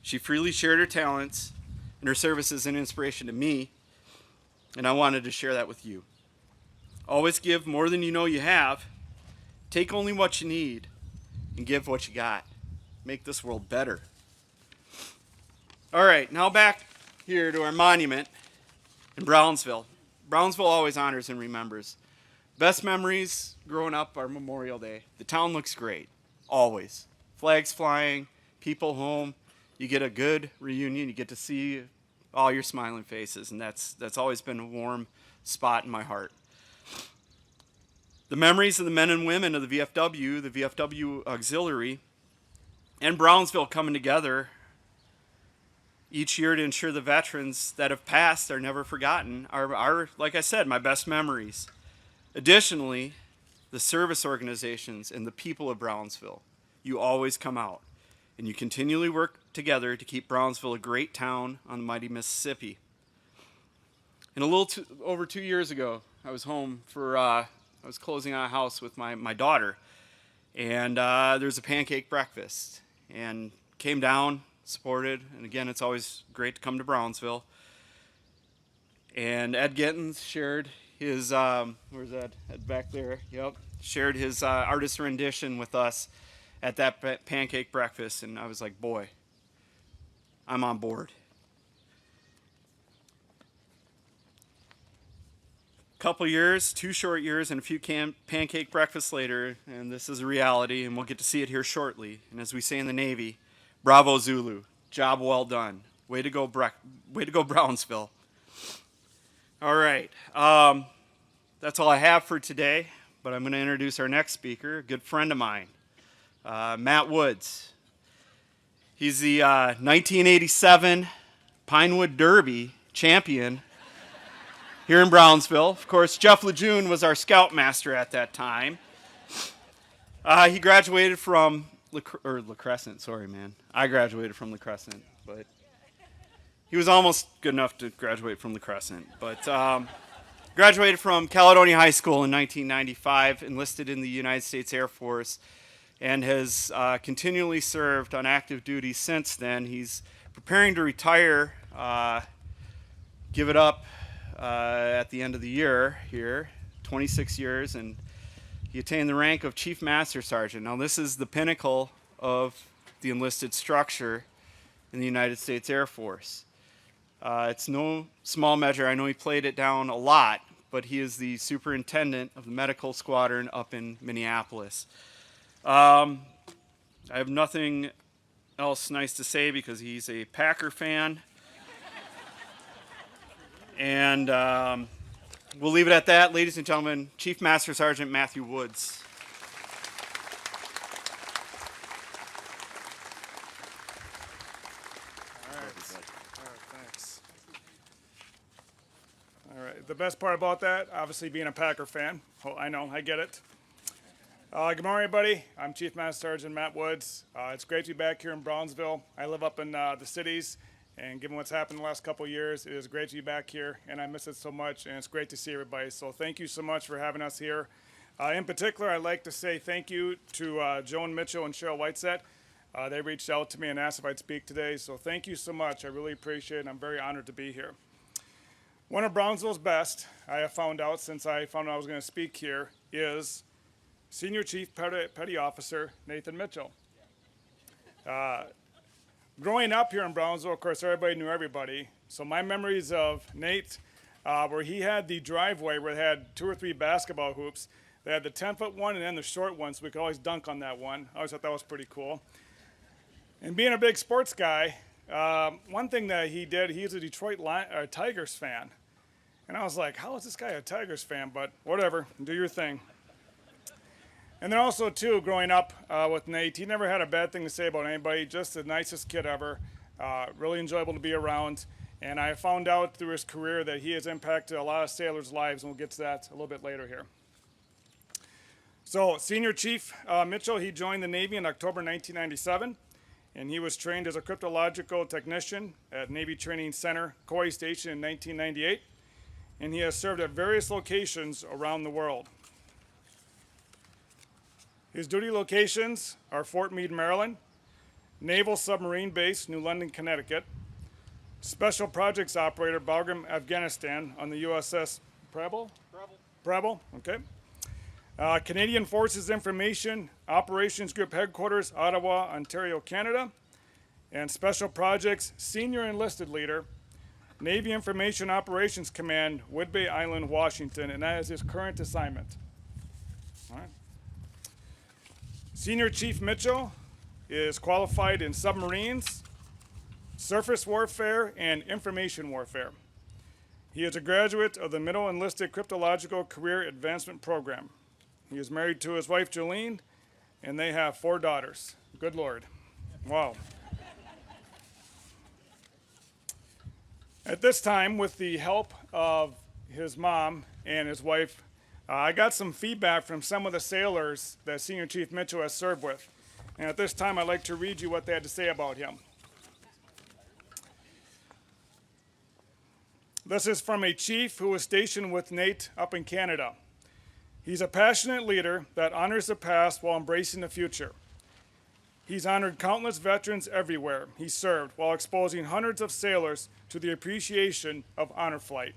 She freely shared her talents, and her service is an inspiration to me, and I wanted to share that with you. Always give more than you know you have. Take only what you need, and give what you got. Make this world better. All right, now back here to our monument in Brownsville. Brownsville always honors and remembers. Best memories growing up are Memorial Day. The town looks great, always. Flags flying, people home. You get a good reunion. You get to see all your smiling faces, and that's always been a warm spot in my heart. The memories of the men and women of the VFW Auxiliary, and Brownsville coming together each year to ensure the veterans that have passed are never forgotten are, like I said, my best memories. Additionally, the service organizations and the people of Brownsville, you always come out and you continually work together to keep Brownsville a great town on the mighty Mississippi. And over 2 years ago, I was home for, I was closing on a house with my daughter, and there's a pancake breakfast, and came down, supported, and again, it's always great to come to Brownsville. And Ed Gittins shared his, where's that? Ed back there, yep, shared his artist rendition with us at that pancake breakfast, and I was like, boy, I'm on board. Couple years, 2 short years, and a few pancake breakfasts later, and this is a reality, and we'll get to see it here shortly. And as we say in the Navy, bravo Zulu, job well done. Way to go, Brownsville. All right, that's all I have for today, but I'm going to introduce our next speaker, a good friend of mine, Matt Woods. He's the 1987 Pinewood Derby champion here in Brownsville. Of course, Jeff Lejeune was our scoutmaster at that time. He graduated from La Crescent, sorry man. I graduated from La Crescent, but he was almost good enough to graduate from La Crescent. But graduated from Caledonia High School in 1995, enlisted in the United States Air Force, and has continually served on active duty since then. He's preparing to retire, give it up at the end of the year here, 26 years, and he attained the rank of Chief Master Sergeant. Now this is the pinnacle of the enlisted structure in the United States Air Force. It's no small measure. I know he played it down a lot, but he is the superintendent of the medical squadron up in Minneapolis. I have nothing else nice to say because he's a Packer fan. And we'll leave it at that. Ladies and gentlemen, Chief Master Sergeant Matthew Woods. All right, thanks. All right, the best part about that, obviously being a Packer fan. Oh, I know, I get it. Good morning, everybody. I'm Chief Master Sergeant Matt Woods. It's great to be back here in Brownsville. I live up in the cities, and given what's happened the last couple of years, it is great to be back here, and I miss it so much, and it's great to see everybody. So thank you so much for having us here. In particular, I'd like to say thank you to Joan Mitchell and Cheryl Whiteset. They reached out to me and asked if I'd speak today, so thank you so much. I really appreciate it, and I'm very honored to be here. One of Brownsville's best, I have found out since I found out I was going to speak here, is Senior Chief Petty Officer Nathan Mitchell. Growing up here in Brownsville, of course, everybody knew everybody. So my memories of Nate, where he had the driveway where they had 2 or 3 basketball hoops. They had the 10-foot one and then the short one, so we could always dunk on that one. I always thought that was pretty cool. And being a big sports guy, one thing that he did, he's a Detroit Tigers fan. And I was like, how is this guy a Tigers fan? But whatever, do your thing. And then also, too, growing up with Nate, he never had a bad thing to say about anybody, just the nicest kid ever, really enjoyable to be around. And I found out through his career that he has impacted a lot of sailors' lives, and we'll get to that a little bit later here. So, Senior Chief Mitchell, he joined the Navy in October 1997, and he was trained as a cryptological technician at Navy Training Center, Kauai Station in 1998, and he has served at various locations around the world. His duty locations are Fort Meade, Maryland, Naval Submarine Base, New London, Connecticut, Special Projects Operator, Bagram, Afghanistan on the USS Preble? Preble, okay. Canadian Forces Information Operations Group Headquarters, Ottawa, Ontario, Canada, and Special Projects Senior Enlisted Leader, Navy Information Operations Command, Woodbay Island, Washington, and that is his current assignment. All right. Senior Chief Mitchell is qualified in submarines, surface warfare, and information warfare. He is a graduate of the Middle Enlisted Cryptological Career Advancement Program. He is married to his wife, Jolene, and they have 4 daughters. Good Lord. Wow. At this time, with the help of his mom and his wife, I got some feedback from some of the sailors that Senior Chief Mitchell has served with. And at this time, I'd like to read you what they had to say about him. This is from a chief who was stationed with Nate up in Canada. He's a passionate leader that honors the past while embracing the future. He's honored countless veterans everywhere he served while exposing hundreds of sailors to the appreciation of honor flight.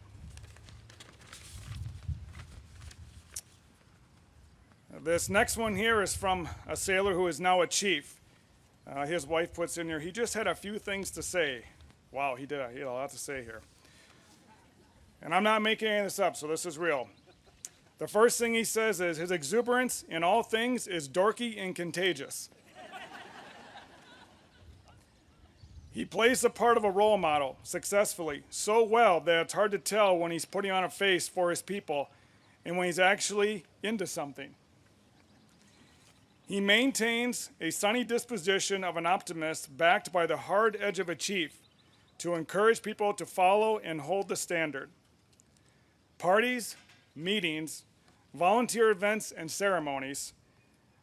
This next one here is from a sailor who is now a chief. His wife puts in here, he just had a few things to say. Wow, he had a lot to say here. And I'm not making any of this up, so this is real. The first thing he says is, his exuberance in all things is dorky and contagious. He plays the part of a role model successfully, so well that it's hard to tell when he's putting on a face for his people and when he's actually into something. He maintains a sunny disposition of an optimist backed by the hard edge of a chief to encourage people to follow and hold the standard. Parties, meetings, volunteer events, and ceremonies.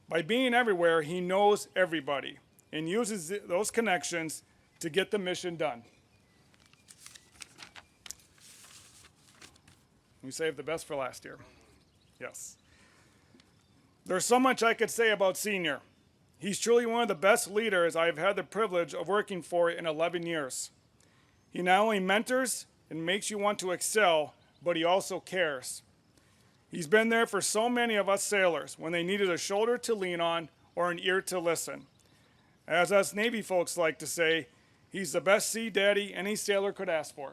By being everywhere, he knows everybody and uses those connections to get the mission done. We saved the best for last year. Yes. There's so much I could say about Senior. He's truly one of the best leaders I've had the privilege of working for in 11 years. He not only mentors and makes you want to excel, but he also cares. He's been there for so many of us sailors when they needed a shoulder to lean on or an ear to listen. As us Navy folks like to say, he's the best sea daddy any sailor could ask for.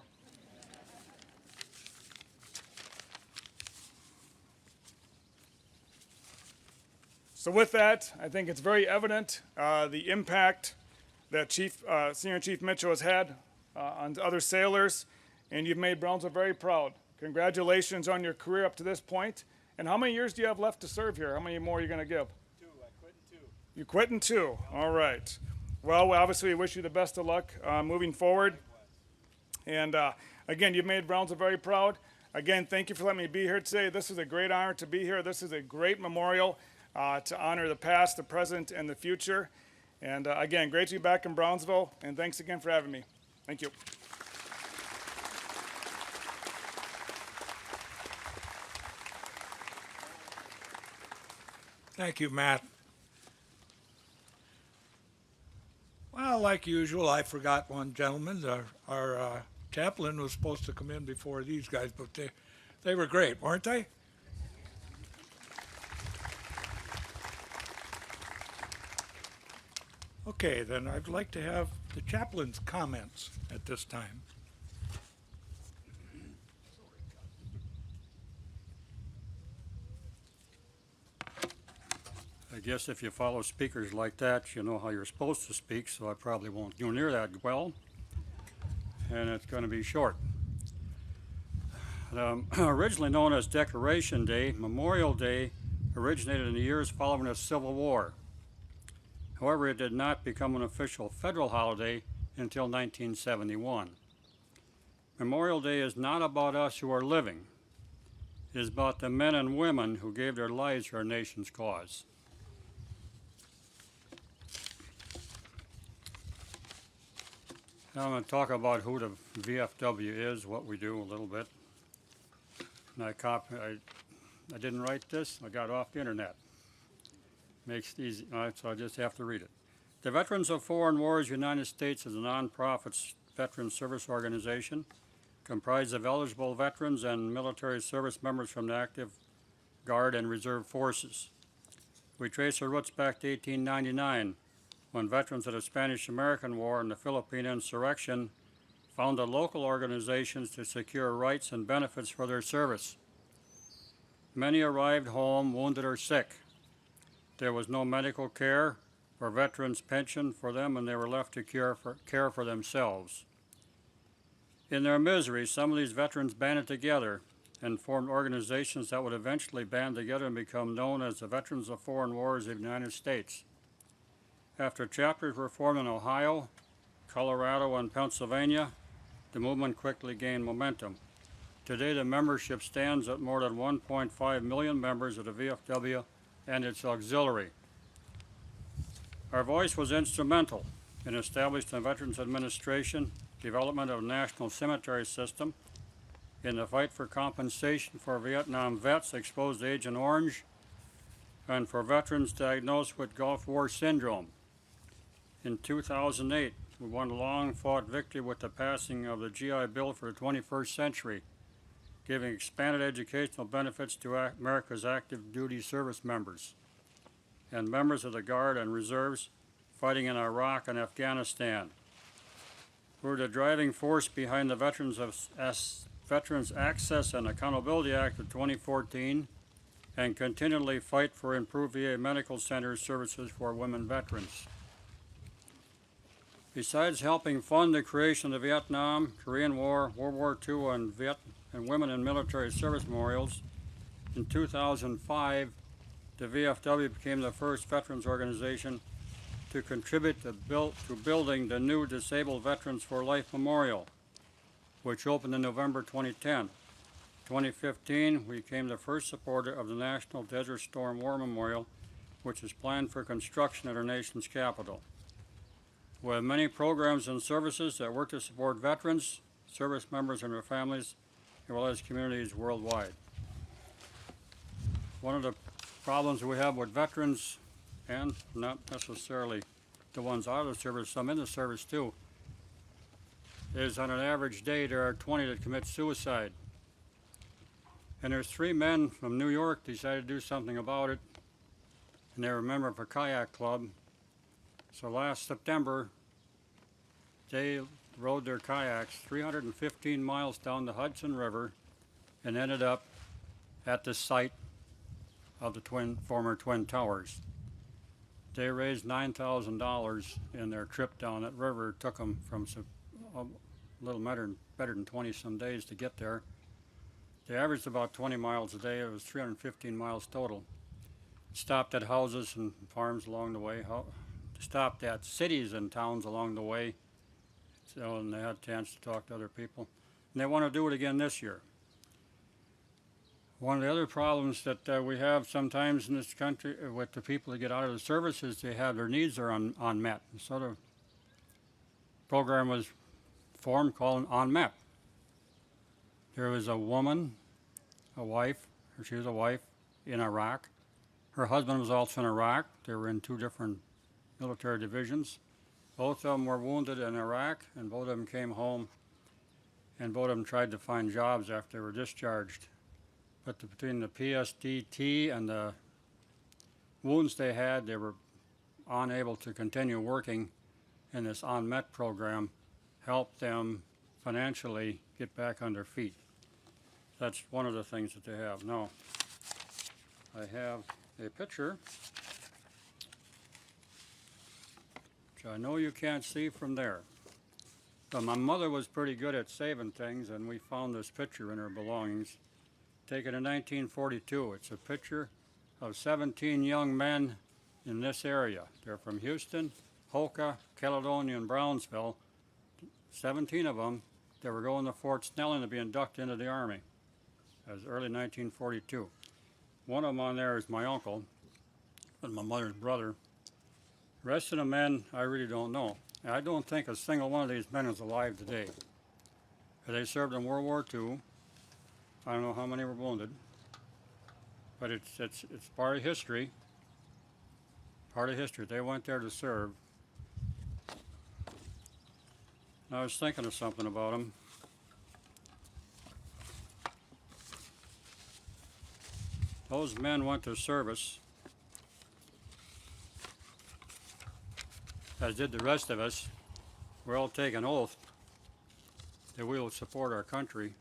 So with that, I think it's very evident the impact that Senior Chief Mitchell has had on other sailors, and you've made Brownsville very proud. Congratulations on your career up to this point. And how many years do you have left to serve here? How many more are you going to give? 2. I quit in 2. You quit in 2. All right. Well, obviously, we wish you the best of luck moving forward. And again, you've made Brownsville very proud. Again, thank you for letting me be here today. This is a great honor to be here. This is a great memorial to honor the past, the present, and the future. And again, great to be back in Brownsville. And thanks again for having me. Thank you. Thank you, Matt. Well, like usual, I forgot one gentleman. Our chaplain was supposed to come in before these guys, but they were great, weren't they? Okay, then I'd like to have the chaplain's comments at this time. I guess if you follow speakers like that, you know how you're supposed to speak, so I probably won't go near that well. And it's going to be short. Originally known as Decoration Day, Memorial Day originated in the years following the Civil War. However, it did not become an official federal holiday until 1971. Memorial Day is not about us who are living. It is about the men and women who gave their lives for our nation's cause. Now I'm going to talk about who the VFW is, what we do a little bit. And I didn't write this, I got it off the internet. Makes it easy, so I just have to read it. The Veterans of Foreign Wars United States is a non-profit veteran service organization comprised of eligible veterans and military service members from the active Guard and Reserve forces. We trace our roots back to 1899, when veterans of the Spanish-American War and the Philippine insurrection founded local organizations to secure rights and benefits for their service. Many arrived home wounded or sick. There was no medical care or veterans pension for them, and they were left to care for themselves. In their misery, some of these veterans banded together and formed organizations that would eventually band together and become known as the Veterans of Foreign Wars of the United States. After chapters were formed in Ohio, Colorado, and Pennsylvania, the movement quickly gained momentum. Today, the membership stands at more than 1.5 million members of the VFW and its auxiliary. Our voice was instrumental in establishing the Veterans Administration, development of a national cemetery system, in the fight for compensation for Vietnam vets exposed to Agent Orange, and for veterans diagnosed with Gulf War syndrome. In 2008, we won a long-fought victory with the passing of the GI Bill for the 21st century, giving expanded educational benefits to America's active duty service members and members of the Guard and Reserves fighting in Iraq and Afghanistan. We're the driving force behind the Veterans Access and Accountability Act of 2014 and continually fight for improved VA medical center services for women veterans. Besides helping fund the creation of the Vietnam, Korean War, World War II, and Women in Military Service Memorials, in 2005, the VFW became the first veterans organization to contribute to building the new Disabled Veterans for Life Memorial, which opened in November 2010. 2015, we became the first supporter of the National Desert Storm War Memorial, which is planned for construction at our nation's capital. We have many programs and services that work to support veterans, service members and their families, as well as communities worldwide. One of the problems we have with veterans, and not necessarily the ones out of the service, some in the service too, is on an average day there are 20 that commit suicide. And there's 3 men from New York decided to do something about it, and they were a member of a kayak club. So last September, they rode their kayaks 315 miles down the Hudson River and ended up at the site of the former Twin Towers. They raised $9,000 in their trip down that river. It took them from a little better than 20-some days to get there. They averaged about 20 miles a day. It was 315 miles total. Stopped at houses and farms along the way. Stopped at cities and towns along the way. So, and they had a chance to talk to other people. And they want to do it again this year. One of the other problems that we have sometimes in this country with the people that get out of the service is they have their needs are unmet. And so the program was formed called Unmet. There was a woman, she was a wife in Iraq. Her husband was also in Iraq. They were in 2 different military divisions. Both of them were wounded in Iraq, and both of them came home, and both of them tried to find jobs after they were discharged. But between the PSDT and the wounds they had, they were unable to continue working, and this Unmet program helped them financially get back on their feet. That's one of the things that they have. Now, I have a picture, which I know you can't see from there. But my mother was pretty good at saving things, and we found this picture in her belongings, taken in 1942. It's a picture of 17 young men in this area. They're from Houston, Hoka, Caledonia, and Brownsville. 17 of them that were going to Fort Snelling to be inducted into the Army. That was early 1942. One of them on there is my uncle, and my mother's brother. The rest of the men, I really don't know. And I don't think a single one of these men is alive today. They served in World War II. I don't know how many were wounded, but it's part of history. Part of history. They went there to serve. And I was thinking of something about them. Those men went to service, as did the rest of us. We're all taking an oath that we will support our country.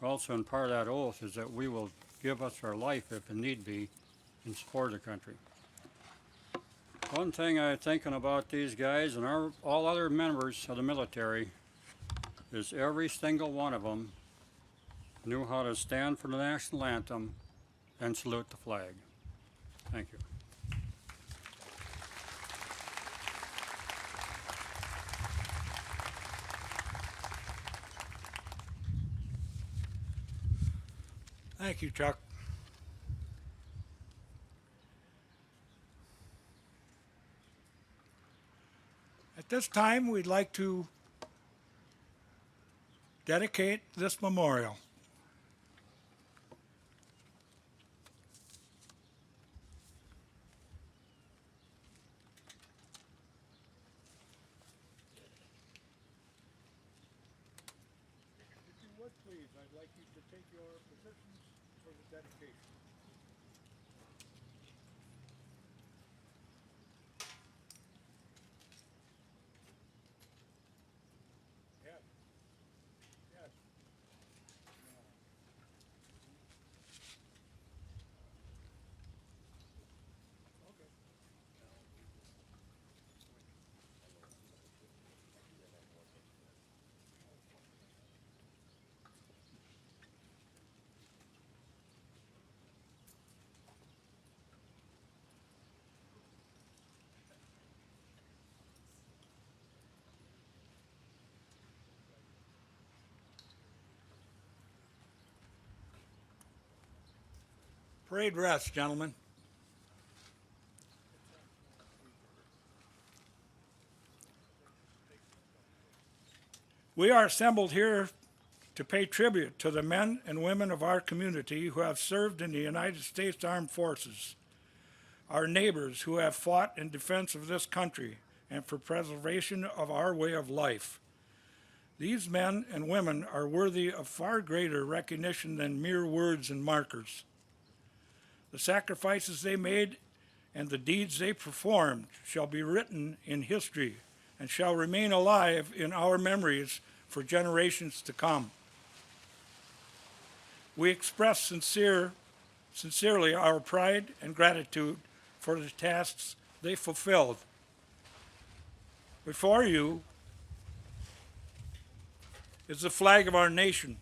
Also, in part of that oath is that we will give us our life if it need be in support of the country. One thing I'm thinking about these guys and all other members of the military is every single one of them knew how to stand for the national anthem and salute the flag. Thank you. Thank you, Chuck. At this time, we'd like to dedicate this memorial. If you would please, I'd like you to take your positions for the dedication. Yes. Yes. Okay. Parade rest, gentlemen. We are assembled here to pay tribute to the men and women of our community who have served in the United States Armed Forces, our neighbors who have fought in defense of this country and for preservation of our way of life. These men and women are worthy of far greater recognition than mere words and markers. The sacrifices they made and the deeds they performed shall be written in history and shall remain alive in our memories for generations to come. We express sincerely our pride and gratitude for the tasks they fulfilled. Before you is the flag of our nation.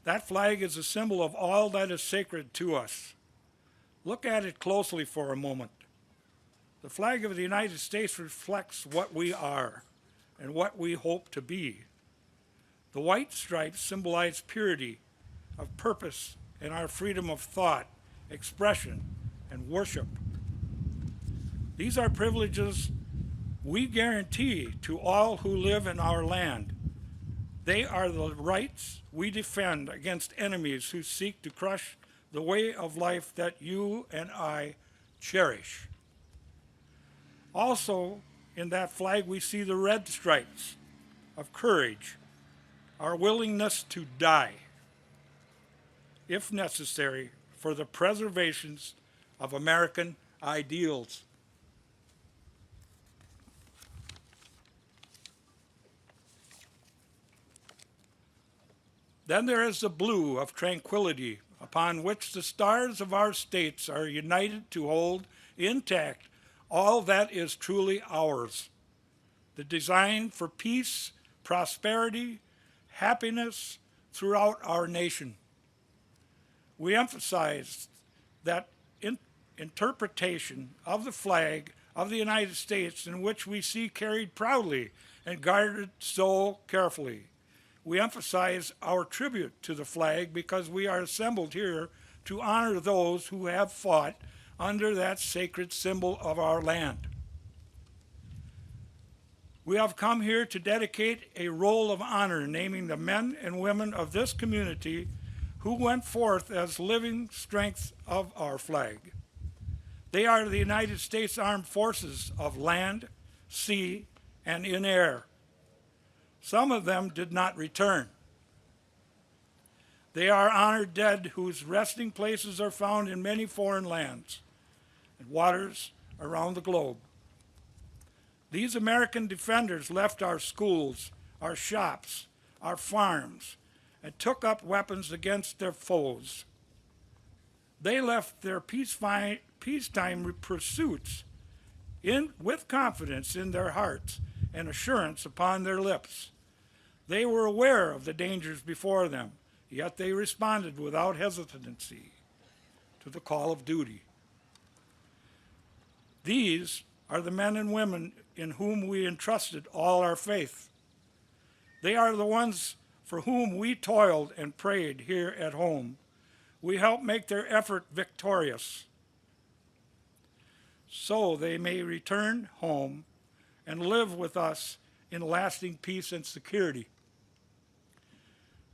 That flag is a symbol of all that is sacred to us. Look at it closely for a moment. The flag of the United States reflects what we are and what we hope to be. The white stripes symbolize purity of purpose and our freedom of thought, expression, and worship. These are privileges we guarantee to all who live in our land. They are the rights we defend against enemies who seek to crush the way of life that you and I cherish. Also, in that flag, we see the red stripes of courage, our willingness to die, if necessary, for the preservation of American ideals. Then there is the blue of tranquility, upon which the stars of our states are united to hold intact all that is truly ours. The design for peace, prosperity, happiness throughout our nation. We emphasize that interpretation of the flag of the United States, in which we see carried proudly and guarded so carefully. We emphasize our tribute to the flag because we are assembled here to honor those who have fought under that sacred symbol of our land. We have come here to dedicate a roll of honor, naming the men and women of this community who went forth as living strength of our flag. They are the United States Armed Forces of land, sea, and in air. Some of them did not return. They are honored dead whose resting places are found in many foreign lands and waters around the globe. These American defenders left our schools, our shops, our farms, and took up weapons against their foes. They left their peacetime pursuits with confidence in their hearts and assurance upon their lips. They were aware of the dangers before them, yet they responded without hesitancy to the call of duty. These are the men and women in whom we entrusted all our faith. They are the ones for whom we toiled and prayed here at home. We helped make their effort victorious, so they may return home and live with us in lasting peace and security.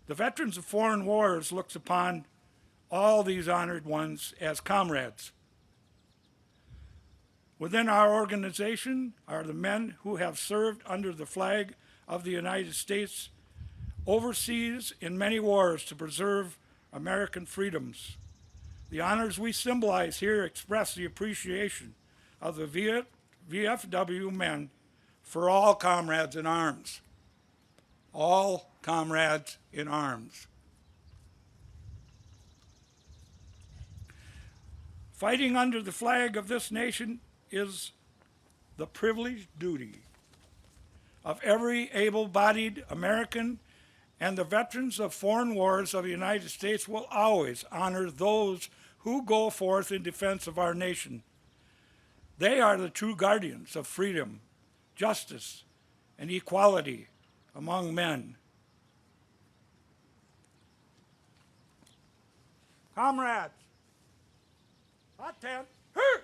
The Veterans of Foreign Wars looks upon all these honored ones as comrades. Within our organization are the men who have served under the flag of the United States overseas in many wars to preserve American freedoms. The honors we symbolize here express the appreciation of the VFW men for all comrades in arms. All comrades in arms. Fighting under the flag of this nation is the privileged duty of every able-bodied American, and the veterans of foreign wars of the United States will always honor those who go forth in defense of our nation. They are the true guardians of freedom, justice, and equality among men. Comrades, hot tent, here!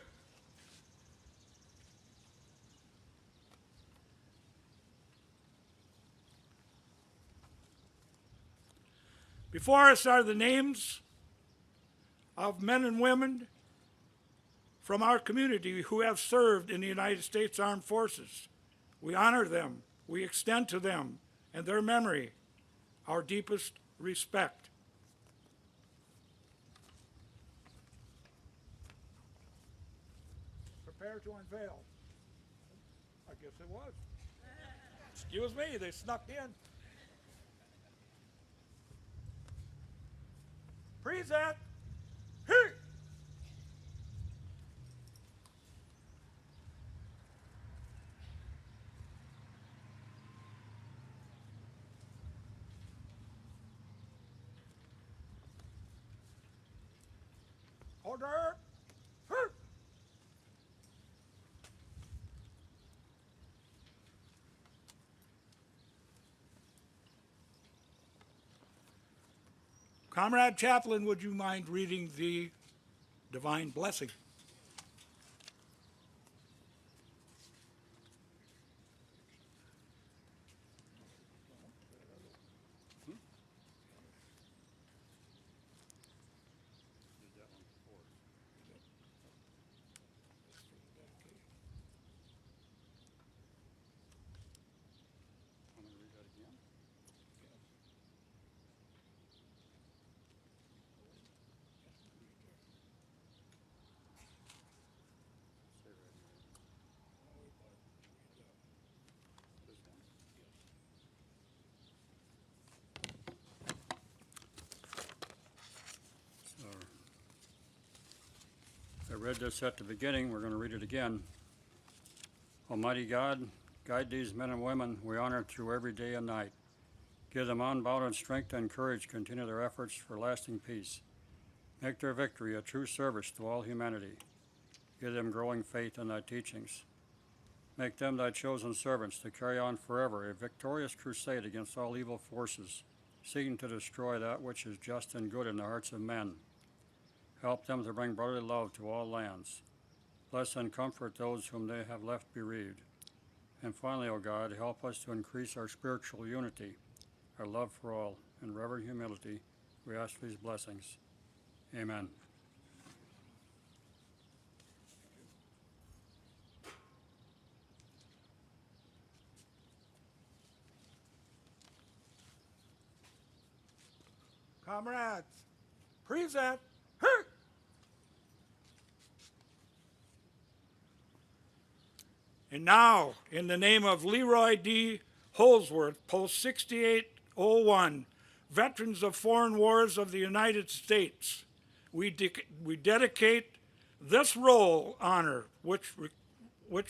Before us are the names of men and women from our community who have served in the United States Armed Forces. We honor them, we extend to them and their memory our deepest respect. Prepare to unveil. I guess it was. Excuse me, they snuck in. Present. Here. Order. Here. Comrade Chaplin, would you mind reading the divine blessing? I read this at the beginning, we're going to read it again. Almighty God, guide these men and women we honor through every day and night. Give them unbounded strength and courage to continue their efforts for lasting peace. Make their victory a true service to all humanity. Give them growing faith in thy teachings. Make them thy chosen servants to carry on forever a victorious crusade against all evil forces, seeking to destroy that which is just and good in the hearts of men. Help them to bring brotherly love to all lands. Bless and comfort those whom they have left bereaved. And finally, O God, help us to increase our spiritual unity, our love for all, and reverent humility. We ask for these blessings. Amen. Comrades, present. Here. And now, in the name of Leroy D. Holsworth, Post 6801, veterans of foreign wars of the United States, we dedicate this roll honor, which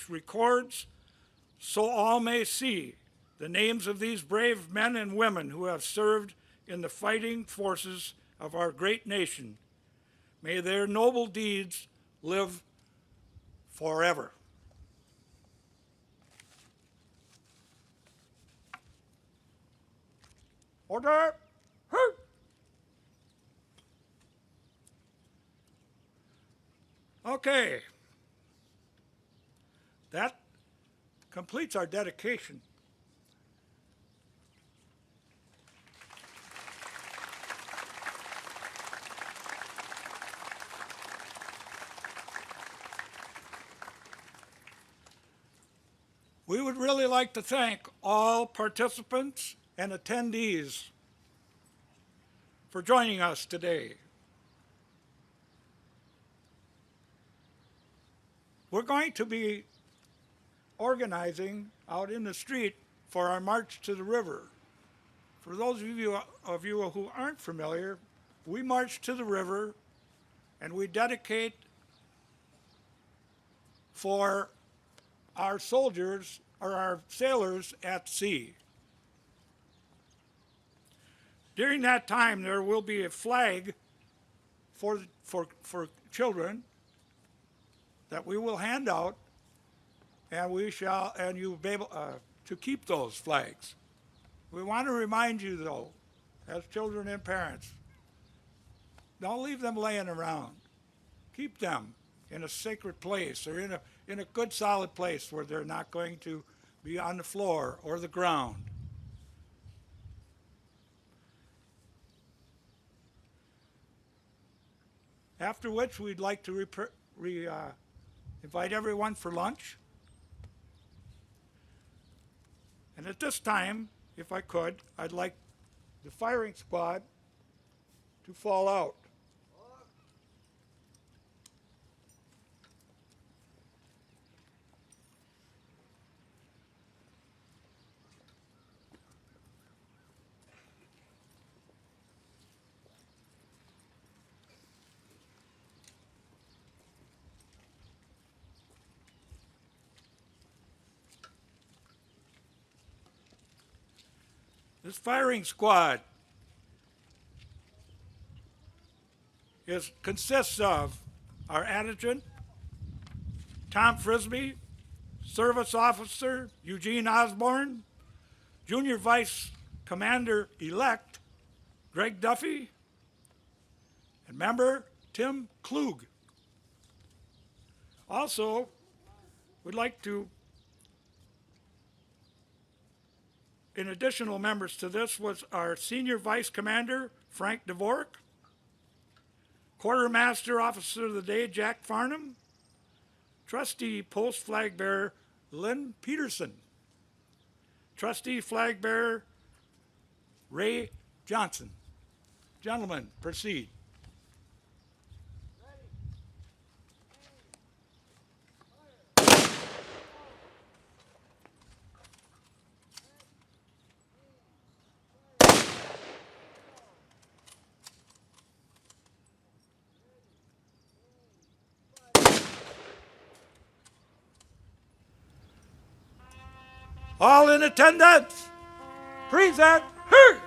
records so all may see the names of these brave men and women who have served in the fighting forces of our great nation. May their noble deeds live forever. Order! Okay. That completes our dedication. We would really like to thank all participants and attendees for joining us today. We're going to be organizing out in the street for our March to the River. For those of you who aren't familiar, we march to the river and we dedicate for our soldiers or our sailors at sea. During that time, there will be a flag for children that we will hand out, and you will be able to keep those flags. We want to remind you, though, as children and parents, don't leave them laying around. Keep them in a sacred place or in a good solid place where they're not going to be on the floor or the ground. After which, we'd like to invite everyone for lunch. And at this time, if I could, I'd like the firing squad to fall out. This firing squad consists of our adjutant, Tom Frisbee, Service Officer Eugene Osborne, Junior Vice Commander-elect Greg Duffy, and Member Tim Klug. Also, we'd like to, in additional members to this, was our Senior Vice Commander, Frank Dvorak, Quartermaster Officer of the Day, Jack Farnham, Trustee Post Flag Bearer, Lynn Peterson, Trustee Flag Bearer, Ray Johnson. Gentlemen, proceed. All in attendance, present here.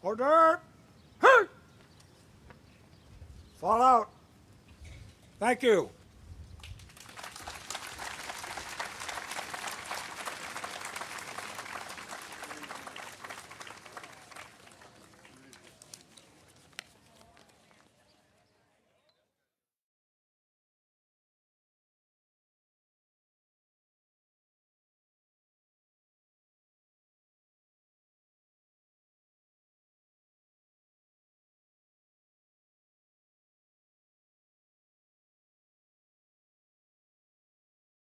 Order! Hey! Fall out. Thank you.